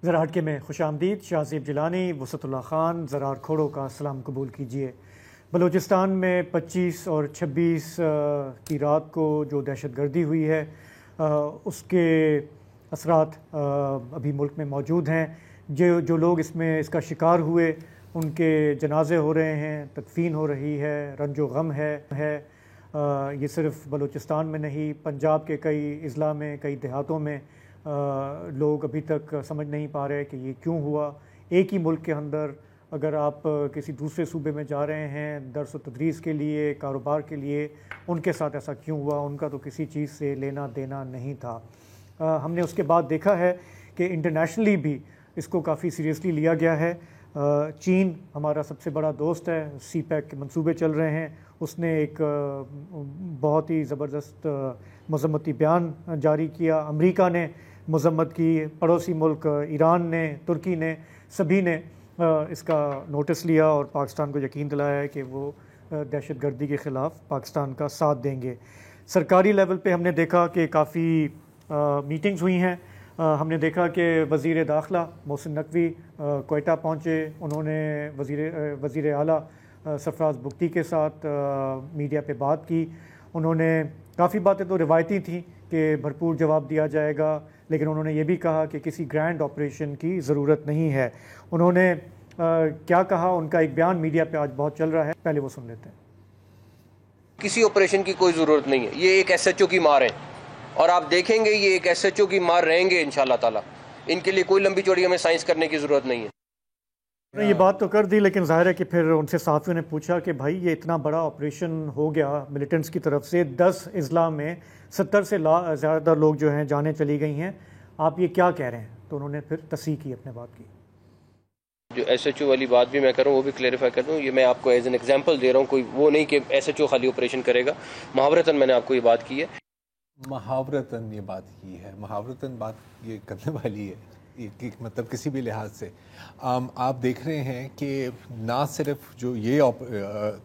ذرا ہٹکے میں خوش آمدید. شاہزیب جیلانی، وسعت اللہ خان، زرار کھوڑو کا سلام قبول کیجیے. بلوچستان میں 25 اور 26 کی رات کو جو دہشت گردی ہوئی ہے اس کے اثرات ابھی ملک میں موجود ہیں. جو لوگ اس کا شکار ہوئے ان کے جنازے ہو رہے ہیں، تدفین ہو رہی ہے، رنج و غم ہے. یہ صرف بلوچستان میں نہیں، پنجاب کے کئی اضلاع میں، کئی دیہاتوں میں لوگ ابھی تک سمجھ نہیں پا رہے کہ یہ کیوں ہوا. ایک ہی ملک کے اندر اگر آپ کسی دوسرے صوبے میں جا رہے ہیں درس و تدریس کے لیے، کاروبار کے لیے، ان کے ساتھ ایسا کیوں ہوا؟ ان کا تو کسی چیز سے لینا دینا نہیں تھا. ہم نے اس کے بعد دیکھا ہے کہ انٹرنیشنلی بھی اس کو کافی سیریسلی لیا گیا ہے. چین ہمارا سب سے بڑا دوست ہے، سی پیک کے منصوبے چل رہے ہیں. اس نے ایک بہت ہی زبردست مذمتی بیان جاری کیا. امریکہ نے مذمت کی، پڑوسی ملک ایران نے، ترکی نے، سبھی نے اس کا نوٹس لیا اور پاکستان کو یقین دلایا ہے کہ وہ دہشت گردی کے خلاف پاکستان کا ساتھ دیں گے. سرکاری لیول پہ ہم نے دیکھا کہ کافی میٹنگز ہوئی ہیں. ہم نے دیکھا کہ وزیر داخلہ محسن نقوی کوئٹہ پہنچے. انہوں نے وزیر اعلیٰ سرفراز بگٹی کے ساتھ میڈیا پہ بات کی. انہوں نے کافی باتیں تو روایتی تھیں کہ بھرپور جواب دیا جائے گا، لیکن انہوں نے یہ بھی کہا کہ کسی گرینڈ آپریشن کی ضرورت نہیں ہے. انہوں نے کیا کہا؟ ان کا ایک بیان میڈیا پہ آج بہت چل رہا ہے، پہلے وہ سن لیتے ہیں. کسی آپریشن کی کوئی ضرورت نہیں ہے. یہ ایک ایس ایچ او کی مار ہے اور آپ دیکھیں گے یہ ایک ایس ایچ او کی مار رہیں گے انشاءاللہ تعالی. ان کے لیے کوئی لمبی چوڑی ہمیں سائنس کرنے کی ضرورت نہیں ہے. یہ بات تو کر دی، لیکن ظاہر ہے کہ پھر ان سے صحافیوں نے پوچھا کہ بھائی یہ اتنا بڑا آپریشن ہو گیا ملیٹنٹس کی طرف سے، 10 اضلاع میں 70 سے زیادہ لوگ جو ہیں جانیں چلی گئی ہیں، آپ یہ کیا کہہ رہے ہیں؟ تو انہوں نے پھر تصحیح کی اپنے بات کی. جو ایس ایچ او والی بات بھی میں کروں وہ بھی کلیریفائی کر دوں. یہ میں آپ کو ایز این ایگزامپل دے رہا ہوں، کوئی وہ نہیں کہ ایس ایچ او خالی آپریشن کرے گا. محاورتاً میں نے آپ کو یہ بات کی ہے. محاورتاً یہ بات کی ہے، محاورتاً بات یہ کرنے والی ہے، مطلب کسی بھی لحاظ سے. آپ دیکھ رہے ہیں کہ نہ صرف جو یہ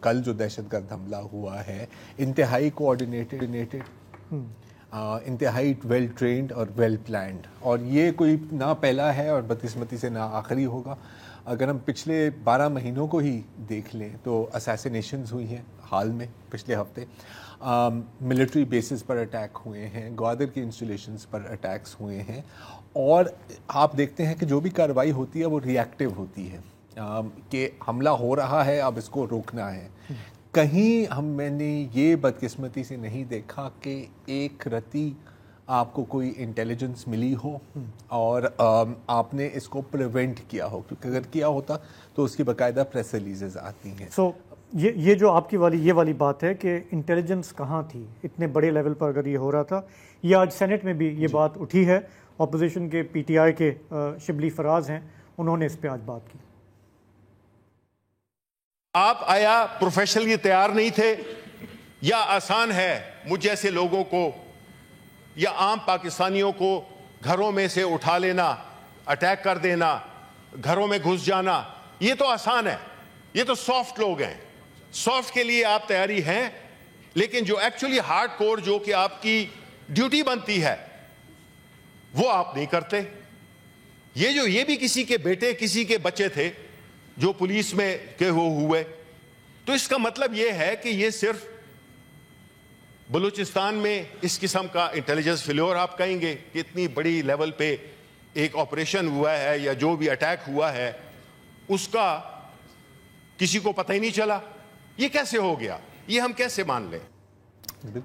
کل جو دہشت گرد حملہ ہوا ہے انتہائی کوآرڈینیٹڈ، انتہائی ویل ٹرینڈ اور ویل پلانڈ، اور یہ کوئی نہ پہلا ہے اور بدقسمتی سے نہ آخری ہوگا. اگر ہم پچھلے 12 مہینوں کو ہی دیکھ لیں تو اسیسینیشنز ہوئی ہیں حال میں پچھلے ہفتے، ملٹری بیسز پر اٹیک ہوئے ہیں، گوادر کی انسٹالیشنز پر اٹیکس ہوئے ہیں، اور آپ دیکھتے ہیں کہ جو بھی کارروائی ہوتی ہے وہ ری ایکٹیو ہوتی ہے کہ حملہ ہو رہا ہے، اب اس کو روکنا ہے. کہیں میں نے یہ بدقسمتی سے نہیں دیکھا کہ ایک رتی آپ کو کوئی انٹیلیجنس ملی ہو اور آپ نے اس کو پریونٹ کیا ہو، کیونکہ اگر کیا ہوتا تو اس کی باقاعدہ پریس ریلیزز آتی ہیں. یہ جو آپ کی والی بات ہے کہ انٹیلیجنس کہاں تھی اتنے بڑے لیول پر اگر یہ ہو رہا تھا. یہ آج سینٹ میں بھی یہ بات اٹھی ہے. اپوزیشن کے پی ٹی آئی کے شبلی فراز ہیں، انہوں نے اس پہ آج بات کی. آپ آیا پروفیشنلی تیار نہیں تھے، یا آسان ہے مجھ جیسے لوگوں کو یا عام پاکستانیوں کو گھروں میں سے اٹھا لینا، اٹیک کر دینا، گھروں میں گھس جانا؟ یہ تو آسان ہے، یہ تو سافٹ لوگ ہیں. سافٹ کے لیے آپ تیاری ہیں، لیکن جو ایکچولی ہارڈ کور جو کہ آپ کی ڈیوٹی بنتی ہے وہ آپ نہیں کرتے. یہ بھی کسی کے بیٹے، کسی کے بچے تھے جو پولیس میں کے ہوئے. تو اس کا مطلب یہ ہے کہ یہ صرف بلوچستان میں اس قسم کا انٹیلیجنس فیلور آپ کہیں گے کہ اتنی بڑی لیول پہ ایک آپریشن ہوا ہے یا جو بھی اٹیک ہوا ہے اس کا کسی کو پتہ ہی نہیں چلا؟ یہ کیسے ہو گیا؟ یہ ہم کیسے مان لیں؟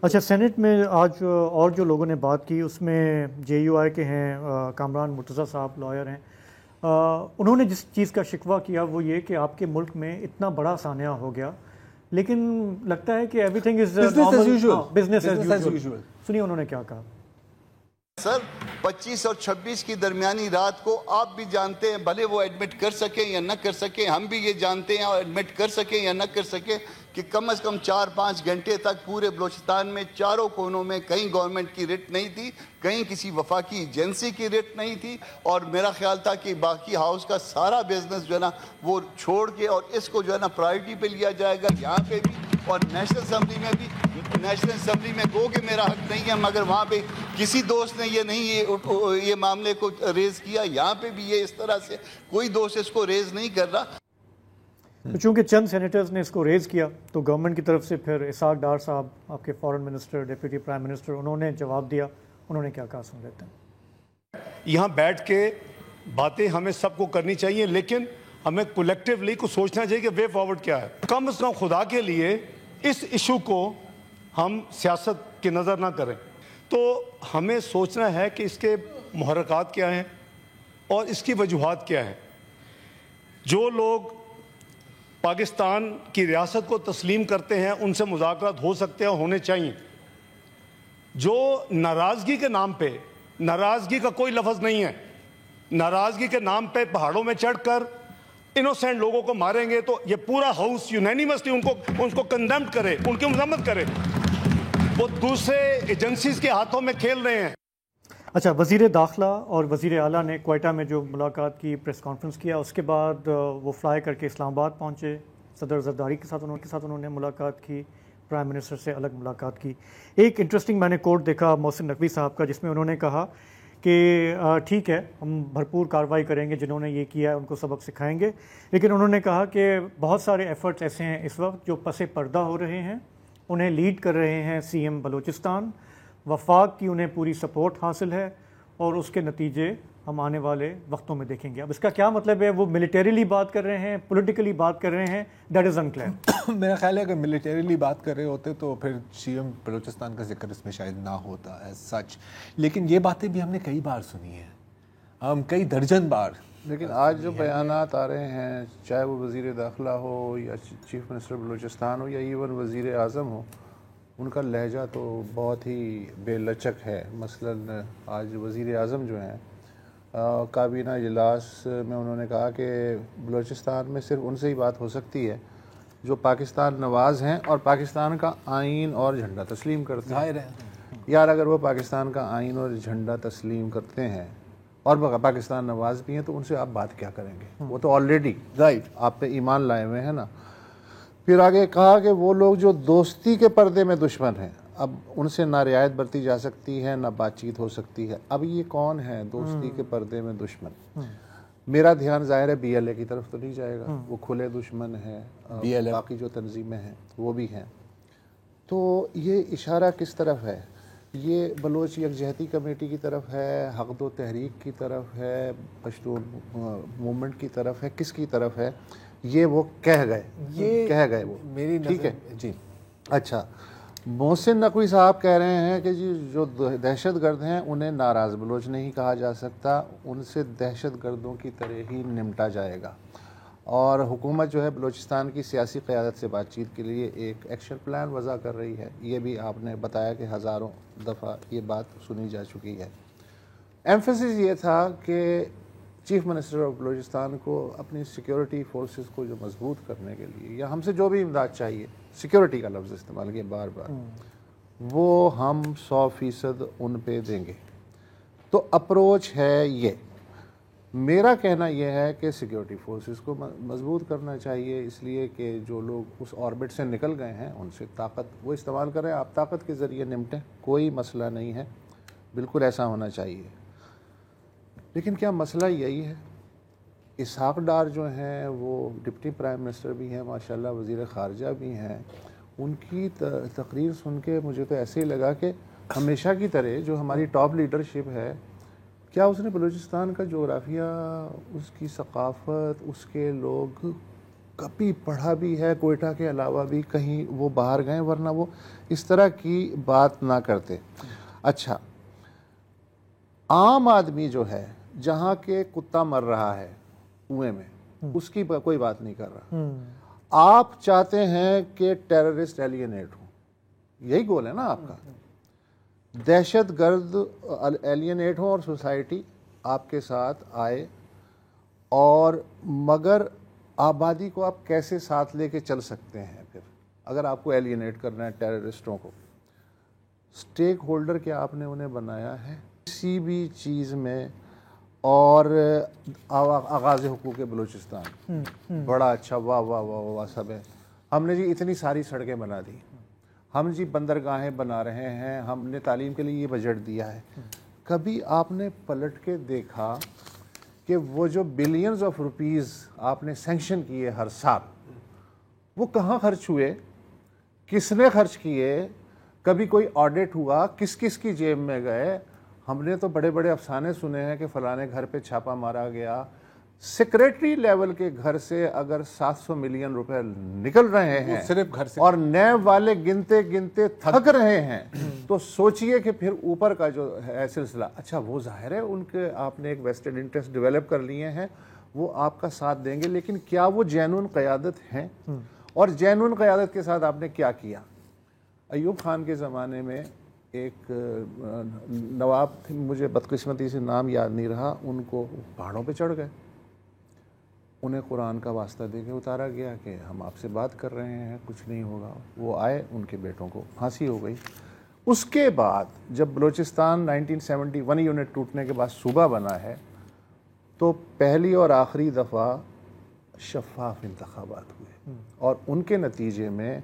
اچھا، سینٹ میں آج اور جو لوگوں نے بات کی اس میں جے یو آئی کے ہیں کامران مرتضیٰ صاحب، لائر ہیں. انہوں نے جس چیز کا شکوہ کیا وہ یہ کہ آپ کے ملک میں اتنا بڑا سانحہ ہو گیا، لیکن لگتا ہے کہ every thing is business as usual. سنیے انہوں نے کیا کہا. سر 25 اور 26 کی درمیانی رات کو آپ بھی جانتے ہیں، بھلے وہ ایڈمٹ کر سکیں یا نہ کر سکیں، ہم بھی یہ جانتے ہیں اور ایڈمٹ کر سکیں یا نہ کر سکیں کہ کم از کم 4-5 گھنٹے تک پورے بلوچستان میں چاروں کونوں میں کہیں گورنمنٹ کی رٹ نہیں تھی، کہیں کسی وفاقی ایجنسی کی رٹ نہیں تھی. اور میرا خیال تھا کہ باقی ہاؤس کا سارا بزنس جو ہے نا وہ چھوڑ کے اور اس کو جو ہے نا پرائیورٹی پہ لیا جائے گا. یہاں پہ بھی اور نیشنل اسمبلی میں گو کہ میرا حق نہیں ہے، مگر وہاں پہ کسی دوست نے یہ معاملے کو ریز کیا. یہاں پہ بھی یہ اس طرح سے کوئی دوست اس کو ریز نہیں کر رہا. چونکہ چند سینیٹرز نے اس کو ریز کیا تو گورنمنٹ کی طرف سے پھر اسحاق ڈار صاحب آپ کے foreign minister, deputy prime minister, انہوں نے جواب دیا. انہوں نے کیا کہا سن لیتے ہیں. یہاں بیٹھ کے باتیں ہمیں سب کو کرنی چاہیے، لیکن ہمیں کولیکٹیولی کو سوچنا چاہیے کہ وے فارورڈ کیا ہے. کم از کم خدا کے لیے اس ایشو کو ہم سیاست کی نظر نہ کریں. تو ہمیں سوچنا ہے کہ اس کے محرکات کیا ہیں اور اس کی وجوہات کیا ہیں. جو لوگ پاکستان کی ریاست کو تسلیم کرتے ہیں ان سے مذاکرات ہو سکتے ہیں، ہونے چاہیے. جو ناراضگی کے نام پہ، ناراضگی کا کوئی لفظ نہیں ہے، ناراضگی کے نام پہ پہاڑوں میں چڑھ کر انوسینٹ لوگوں کو ماریں گے تو یہ پورا ہاؤس یونینیمسلی ان کو کنڈیمڈ کرے، ان کی مذمت کرے. وہ دوسرے ایجنسیز کے ہاتھوں میں کھیل رہے ہیں. اچھا، وزیر داخلہ اور وزیر اعلیٰ نے کوئٹہ میں جو ملاقات کی، پریس کانفرنس کیا، اس کے بعد وہ فلائی کر کے اسلام آباد پہنچے. صدر زرداری کے ساتھ انہوں نے ملاقات کی، پرائم منسٹر سے الگ ملاقات کی. ایک انٹرسٹنگ میں نے کوٹ دیکھا محسن نقوی صاحب کا، جس میں انہوں نے کہا کہ ٹھیک ہے ہم بھرپور کارروائی کریں گے، جنہوں نے یہ کیا ہے ان کو سبق سکھائیں گے، لیکن انہوں نے کہا کہ بہت سارے ایفرٹس ایسے ہیں اس وقت جو پس پردہ ہو رہے ہیں. انہیں لیڈ کر رہے ہیں سی ایم بلوچستان. وفاق کی انہیں پوری سپورٹ حاصل ہے اور اس کے نتیجے ہم آنے والے وقتوں میں دیکھیں گے. اب اس کا کیا مطلب ہے؟ وہ ملیٹریلی بات کر رہے ہیں، پولیٹیکلی بات کر رہے ہیں؟ That is unclear. میرا خیال ہے کہ ملیٹریلی بات کر رہے ہوتے تو پھر سی ایم بلوچستان کا ذکر اس میں شاید نہ ہوتا ایز سچ. لیکن یہ باتیں بھی ہم نے کئی بار سنی ہیں، ہم کئی درجن بار. لیکن آج جو بیانات آ رہے ہیں، چاہے وہ وزیر داخلہ ہو یا چیف منسٹر بلوچستان ہو یا ایون وزیر اعظم ہو، ان کا لہجہ تو بہت ہی بے لچک ہے. مثلاً آج وزیر اعظم جو ہیں کابینہ اجلاس میں انہوں نے کہا کہ بلوچستان میں صرف ان سے ہی بات ہو سکتی ہے جو پاکستان نواز ہیں اور پاکستان کا آئین اور جھنڈا تسلیم کرتے ہیں. یار اگر وہ پاکستان کا آئین اور جھنڈا تسلیم کرتے ہیں اور پاکستان نواز بھی ہیں تو ان سے آپ بات کیا کریں گے؟ وہ تو آلریڈی رائٹ آپ پہ ایمان لائے ہوئے ہیں نا. پھر آگے کہا کہ وہ لوگ جو دوستی کے پردے میں دشمن ہیں، اب ان سے نہ رعایت برتی جا سکتی ہے نہ بات چیت ہو سکتی ہے. اب یہ کون ہے دوستی کے پردے میں دشمن؟ میرا دھیان ظاہر ہے بی ایل اے کی طرف تو نہیں جائے گا، وہ کھلے دشمن ہیں. باقی جو تنظیمیں ہیں وہ بھی ہیں. تو یہ اشارہ کس طرف ہے؟ یہ بلوچ یکجہتی کمیٹی کی طرف ہے، حقد و تحریک کی طرف ہے، پشتون موومنٹ کی طرف ہے، کس کی طرف ہے؟ یہ وہ کہہ گئے وہ میری ٹھیک ہے جی. اچھا، محسن نقوی صاحب کہہ رہے ہیں کہ جی جو دہشت گرد ہیں انہیں ناراض بلوچ نہیں کہا جا سکتا، ان سے دہشت گردوں کی طرح ہی نمٹا جائے گا. اور حکومت جو ہے بلوچستان کی سیاسی قیادت سے بات چیت کے لیے ایک ایکشن پلان وضع کر رہی ہے. یہ بھی آپ نے بتایا کہ ہزاروں دفعہ یہ بات سنی جا چکی ہے. ایمفیسس یہ تھا کہ چیف منسٹر آف بلوچستان کو اپنی سیکیورٹی فورسز کو جو مضبوط کرنے کے لیے یا ہم سے جو بھی امداد چاہیے، سیکیورٹی کا لفظ استعمال کیا بار بار، وہ ہم 100% ان پہ دیں گے. تو اپروچ ہے یہ. میرا کہنا یہ ہے کہ سیکیورٹی فورسز کو مضبوط کرنا چاہیے، اس لیے کہ جو لوگ اس آربٹ سے نکل گئے ہیں ان سے طاقت وہ استعمال کریں. آپ طاقت کے ذریعے نمٹیں، کوئی مسئلہ نہیں ہے، بالکل ایسا ہونا چاہیے. لیکن کیا مسئلہ یہی ہے؟ اسحاق ڈار جو ہیں وہ ڈپٹی پرائم منسٹر بھی ہیں ماشاءاللہ، وزیر خارجہ بھی ہیں. ان کی تقریر سن کے مجھے تو ایسے ہی لگا کہ ہمیشہ کی طرح جو ہماری ٹاپ لیڈرشپ ہے، کیا اس نے بلوچستان کا جغرافیہ، اس کی ثقافت، اس کے لوگ کبھی پڑھا بھی ہے؟ کوئٹہ کے علاوہ بھی کہیں وہ باہر گئے؟ ورنہ وہ اس طرح کی بات نہ کرتے. اچھا، عام آدمی جو ہے جہاں کے کتا مر رہا ہے کنویں میں، اس کی کوئی بات نہیں کر رہا. آپ چاہتے ہیں کہ ٹیررسٹ ایلینیٹ ہوں، یہی گول ہے نا آپ کا، دہشت گرد ایلینیٹ ہوں اور سوسائٹی آپ کے ساتھ آئے. اور مگر آبادی کو آپ کیسے ساتھ لے کے چل سکتے ہیں پھر اگر آپ کو ایلینیٹ کرنا ہے ٹیررسٹوں کو؟ سٹیک ہولڈر کیا آپ نے انہیں بنایا ہے کسی بھی چیز میں؟ اور آغاز حقوق بلوچستان بڑا اچھا، واہ واہ واہ واہ سب ہے. ہم نے جی اتنی ساری سڑکیں بنا دی, ہم جی بندرگاہیں بنا رہے ہیں, ہم نے تعلیم کے لیے یہ بجٹ دیا ہے. کبھی آپ نے پلٹ کے دیکھا کہ وہ جو بلینز آف روپیز آپ نے سینکشن کیے ہر سال, وہ کہاں خرچ ہوئے, کس نے خرچ کیے, کبھی کوئی آڈٹ ہوا, کس کس کی جیب میں گئے؟ ہم نے تو بڑے بڑے افسانے سنے ہیں کہ فلانے گھر پہ چھاپا مارا گیا. سیکریٹری لیول کے گھر سے اگر 700 ملین روپے نکل رہے ہیں صرف گھر سے, اور نیب والے گنتے گنتے تھک رہے ہیں, تو سوچئے کہ پھر اوپر کا جو ہے سلسلہ. اچھا وہ ظاہر ہے ان کے آپ نے ایک ویسٹڈ انٹرسٹ ڈیولپ کر لیے ہیں, وہ آپ کا ساتھ دیں گے, لیکن کیا وہ جینون قیادت ہیں؟ اور جینون قیادت کے ساتھ آپ نے کیا کیا؟ ایوب خان کے زمانے میں ایک نواب تھے, مجھے بدقسمتی سے نام یاد نہیں رہا, ان کو پہاڑوں پہ چڑھ گئے, انہیں قرآن کا واسطہ دے کے اتارا گیا کہ ہم آپ سے بات کر رہے ہیں, کچھ نہیں ہوگا. وہ آئے, ان کے بیٹوں کو پھانسی ہو گئی. اس کے بعد جب بلوچستان 1971 یونٹ ٹوٹنے کے بعد صوبہ بنا ہے, تو پہلی اور آخری دفعہ شفاف انتخابات ہوئے, اور ان کے نتیجے میں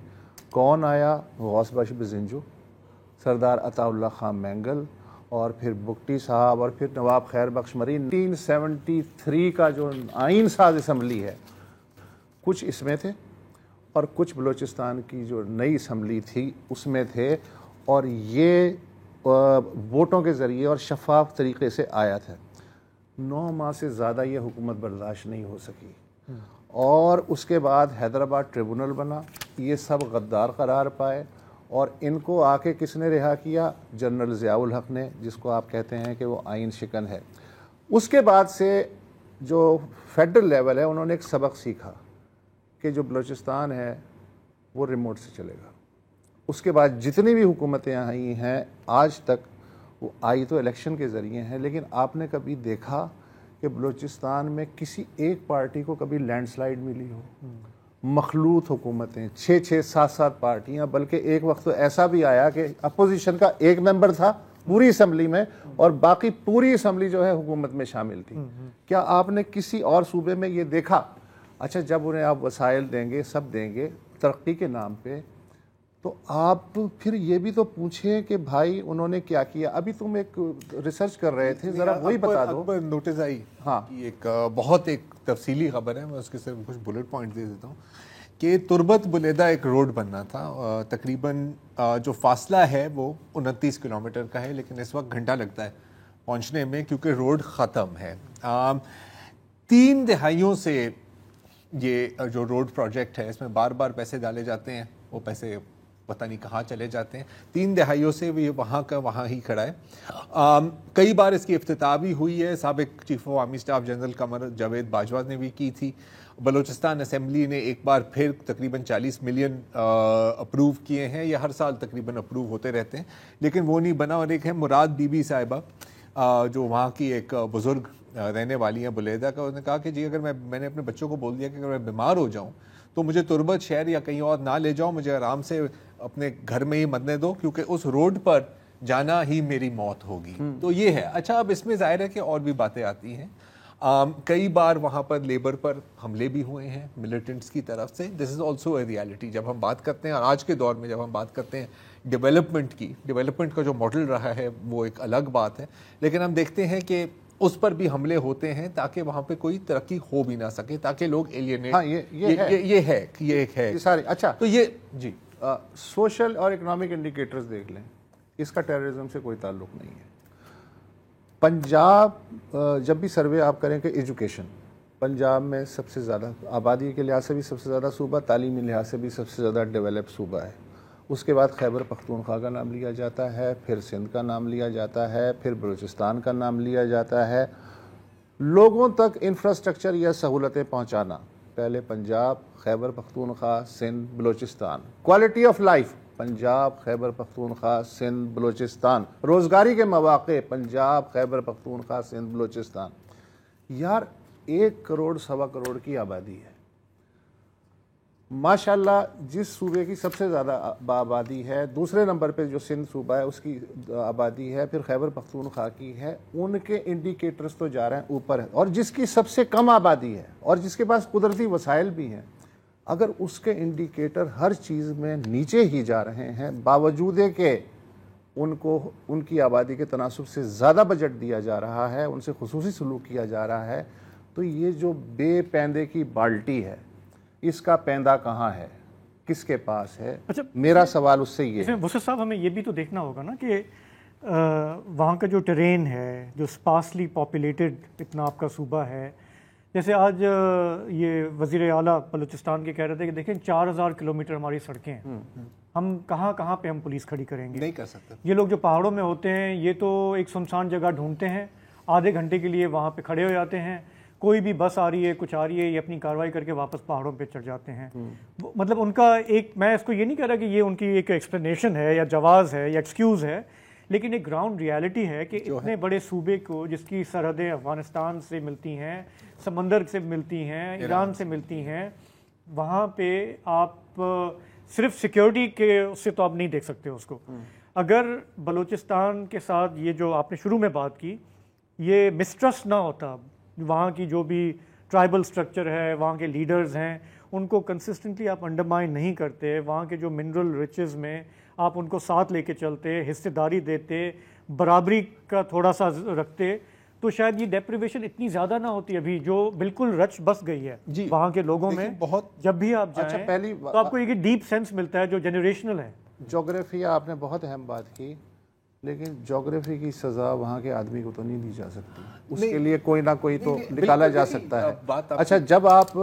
کون آیا؟ غوث بخش بزنجو, سردار عطا اللہ خان مینگل, اور پھر بگٹی صاحب, اور پھر نواب خیر بخش مری. 1973 کا جو آئین ساز اسمبلی ہے, کچھ اس میں تھے اور کچھ بلوچستان کی جو نئی اسمبلی تھی اس میں تھے, اور یہ ووٹوں کے ذریعے اور شفاف طریقے سے آیا تھا. 9 ماہ سے زیادہ یہ حکومت برداشت نہیں ہو سکی, اور اس کے بعد حیدرآباد ٹریبونل بنا, یہ سب غدار قرار پائے, اور ان کو آ کے کس نے رہا کیا؟ جنرل ضیاء الحق نے, جس کو آپ کہتے ہیں کہ وہ آئین شکن ہے. اس کے بعد سے جو فیڈرل لیول ہے, انہوں نے ایک سبق سیکھا کہ جو بلوچستان ہے وہ ریموٹ سے چلے گا. اس کے بعد جتنی بھی حکومتیں آئی ہیں آج تک, وہ آئی تو الیکشن کے ذریعے ہیں, لیکن آپ نے کبھی دیکھا کہ بلوچستان میں کسی ایک پارٹی کو کبھی لینڈ سلائیڈ ملی ہو؟ مخلوط حکومتیں, 6 7 پارٹیاں, بلکہ ایک وقت تو ایسا بھی آیا کہ اپوزیشن کا ایک ممبر تھا پوری اسمبلی میں, اور باقی پوری اسمبلی جو ہے حکومت میں شامل تھی. کیا آپ نے کسی اور صوبے میں یہ دیکھا؟ اچھا جب انہیں آپ وسائل دیں گے, سب دیں گے ترقی کے نام پہ, تو آپ پھر یہ بھی تو پوچھیں کہ بھائی انہوں نے کیا کیا. ابھی تم ایک ریسرچ کر رہے تھے, ذرا وہی بتا دو. نوٹس آئی ہاں, ایک بہت ایک تفصیلی خبر ہے, میں اس کے صرف کچھ بلٹ پوائنٹ دے دیتا ہوں کہ تربت بلیدہ ایک روڈ بننا تھا. تقریباً جو فاصلہ ہے وہ 29 کلومیٹر کا ہے, لیکن اس وقت گھنٹہ لگتا ہے پہنچنے میں کیونکہ روڈ ختم ہے. 3 دہائیوں سے یہ جو روڈ پروجیکٹ ہے اس میں بار بار پیسے ڈالے جاتے ہیں, وہ پیسے پتہ نہیں کہاں چلے جاتے ہیں. 3 دہائیوں سے یہ وہاں کا وہاں ہی کھڑا ہے. کئی بار اس کی افتتاح بھی ہوئی ہے, سابق chief of army staff general Qamar Javed Bajwa نے بھی کی تھی. بلوچستان اسمبلی نے ایک بار پھر تقریباً 40 ملین اپروو کیے ہیں, یہ ہر سال تقریباً اپروو ہوتے رہتے ہیں, لیکن وہ نہیں بنا. اور ایک ہے مراد بی بی صاحبہ, جو وہاں کی ایک بزرگ رہنے والی ہیں بلیدہ کا, انہوں نے کہا کہ جی اگر میں نے اپنے بچوں کو بول دیا کہ اگر میں بیمار ہو جاؤں تو مجھے تربت شہر یا کہیں اور نہ لے جاؤ, مجھے آرام سے اپنے گھر میں ہی مرنے دو, کیونکہ اس روڈ پر جانا ہی میری موت ہوگی. تو یہ ہے. اچھا اب اس میں ظاہر ہے کہ اور بھی باتیں آتی ہیں. کئی بار وہاں پر لیبر پر حملے بھی ہوئے ہیں ملیٹنٹس کی طرف سے. دس از آلسو اے ریالٹی. جب ہم بات کرتے ہیں, اور آج کے دور میں جب ہم بات کرتے ہیں ڈیولپمنٹ کا جو ماڈل رہا ہے وہ ایک الگ بات ہے, لیکن ہم دیکھتے ہیں کہ اس پر بھی حملے ہوتے ہیں تاکہ وہاں پہ کوئی ترقی ہو بھی نہ سکے, تاکہ لوگ ایلینیٹ. ہاں یہ ہے سارے. اچھا تو یہ جی سوشل اور اکنامک انڈیکیٹرز دیکھ لیں, اس کا ٹیررزم سے کوئی تعلق نہیں ہے. پنجاب, جب بھی سروے آپ کریں کہ ایجوکیشن, پنجاب میں سب سے زیادہ آبادی کے لحاظ سے بھی سب سے زیادہ صوبہ, تعلیمی لحاظ سے بھی سب سے زیادہ ڈیولپ صوبہ ہے. اس کے بعد خیبر پختونخوا کا نام لیا جاتا ہے, پھر سندھ کا نام لیا جاتا ہے, پھر بلوچستان کا نام لیا جاتا ہے. لوگوں تک انفراسٹرکچر یا سہولتیں پہنچانا, پہلے Punjab, Khyber Pakhtunkhwa, Sindh, Balochistan. Quality of life, Punjab, Khyber Pakhtunkhwa, Sindh, Balochistan. روزگاری کے مواقع, پنجاب, خیبر پختونخوا, سندھ, بلوچستان. یار 1 کروڑ 1.25 کروڑ کی آبادی ہے ماشاءاللہ. جس صوبے کی سب سے زیادہ آبادی ہے, دوسرے نمبر پہ جو سندھ صوبہ ہے اس کی آبادی ہے, پھر خیبر پختونخوا کی ہے, ان کے انڈیکیٹرز تو جا رہے ہیں اوپر ہے. اور جس کی سب سے کم آبادی ہے اور جس کے پاس قدرتی وسائل بھی ہیں, اگر اس کے انڈیکیٹر ہر چیز میں نیچے ہی جا رہے ہیں باوجود کہ ان کو ان کی آبادی کے تناسب سے زیادہ بجٹ دیا جا رہا ہے, ان سے خصوصی سلوک کیا جا رہا ہے, تو یہ جو بے پیندے کی بالٹی ہے اس کا پیندہ کہاں ہے, کس کے پاس ہے؟ اچھا, میرا سوال اس سے یہ ہے. وسط صاحب ہمیں یہ بھی تو دیکھنا ہوگا نا کہ وہاں کا جو ٹرین ہے, جو اسپارسلی پاپولیٹڈ اتنا آپ کا صوبہ ہے, جیسے آج یہ وزیر اعلیٰ بلوچستان کے کہہ رہے تھے کہ دیکھیں 4000 کلومیٹر ہماری سڑکیں ہیں, ہم کہاں پہ ہم پولیس کھڑی کریں گے؟ نہیں کر سکتے. یہ لوگ جو پہاڑوں میں ہوتے ہیں یہ تو ایک سنسان جگہ ڈھونڈتے ہیں, آدھے گھنٹے کے لیے وہاں پہ کھڑے ہو جاتے ہیں, کوئی بھی بس آ رہی ہے کچھ آ رہی ہے یہ اپنی کارروائی کر کے واپس پہاڑوں پہ چڑھ جاتے ہیں. مطلب ان کا ایک, میں اس کو یہ نہیں کہہ رہا کہ یہ ان کی ایک ایکسپلینیشن ہے یا جواز ہے یا ایکسکیوز ہے, لیکن ایک گراؤنڈ ریالٹی ہے کہ اتنے بڑے صوبے کو جس کی سرحدیں افغانستان سے ملتی ہیں, سمندر سے ملتی ہیں, ایران سے ملتی ہیں, وہاں پہ آپ صرف سیکیورٹی کے اس سے تو آپ نہیں دیکھ سکتے اس کو. اگر بلوچستان کے ساتھ یہ جو آپ نے شروع میں بات کی یہ مسٹرسٹ نہ ہوتا, وہاں کی جو بھی ٹرائبل سٹرکچر ہے, وہاں کے لیڈرز ہیں, ان کو کنسسٹنٹلی آپ انڈرمائن نہیں کرتے, وہاں کے جو منرل ریچز میں آپ ان کو ساتھ لے کے چلتے, حصے داری دیتے, برابری کا تھوڑا سا رکھتے, تو شاید یہ ڈیپریویشن اتنی زیادہ نہ ہوتی ابھی جو بالکل رچ بس گئی ہے وہاں کے لوگوں میں. جب بھی آپ جائیں تو آپ کو ایک ڈیپ سینس ملتا ہے جو جنریشنل ہے. جغرافیہ آپ نے بہت اہم بات کی, لیکن جغرافی کی سزا وہاں کے آدمی کو تو نہیں دی جا سکتی, اس کے لیے کوئی نہ کوئی تو نکالا جا سکتا ہے. اچھا, جب آپ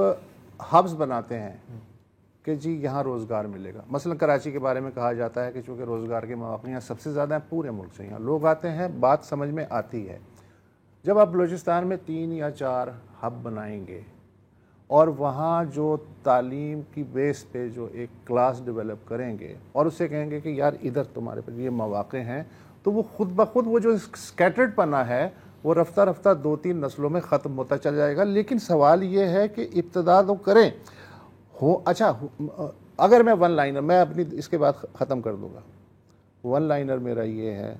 ہبز بناتے ہیں کہ جی یہاں روزگار ملے گا, مثلا کراچی کے بارے میں کہا جاتا ہے کہ چونکہ روزگار کے مواقع یہاں سب سے زیادہ ہیں پورے ملک سے, یہاں لوگ آتے ہیں, بات سمجھ میں آتی ہے. جب آپ بلوچستان میں 3 یا 4 ہب بنائیں گے اور وہااں جو تعلیم کی بیس پہ جو ایک کلاس ڈیولپ کریں گے اور اس سے کہیں گے کہ یار ادھر تمہارے پر یہ مواقع ہیں, تو وہ خود بخود وہ جو اسکیٹرڈ پنا ہے وہ رفتہ رفتہ 2-3 نسلوں میں ختم ہوتا چل جائے گا. لیکن سوال یہ ہے کہ ابتدا تو کریں. اچھا, اگر میں ون لائنر, میں اپنی اس کے بعد ختم کر دوں گا, ون لائنر میرا یہ ہے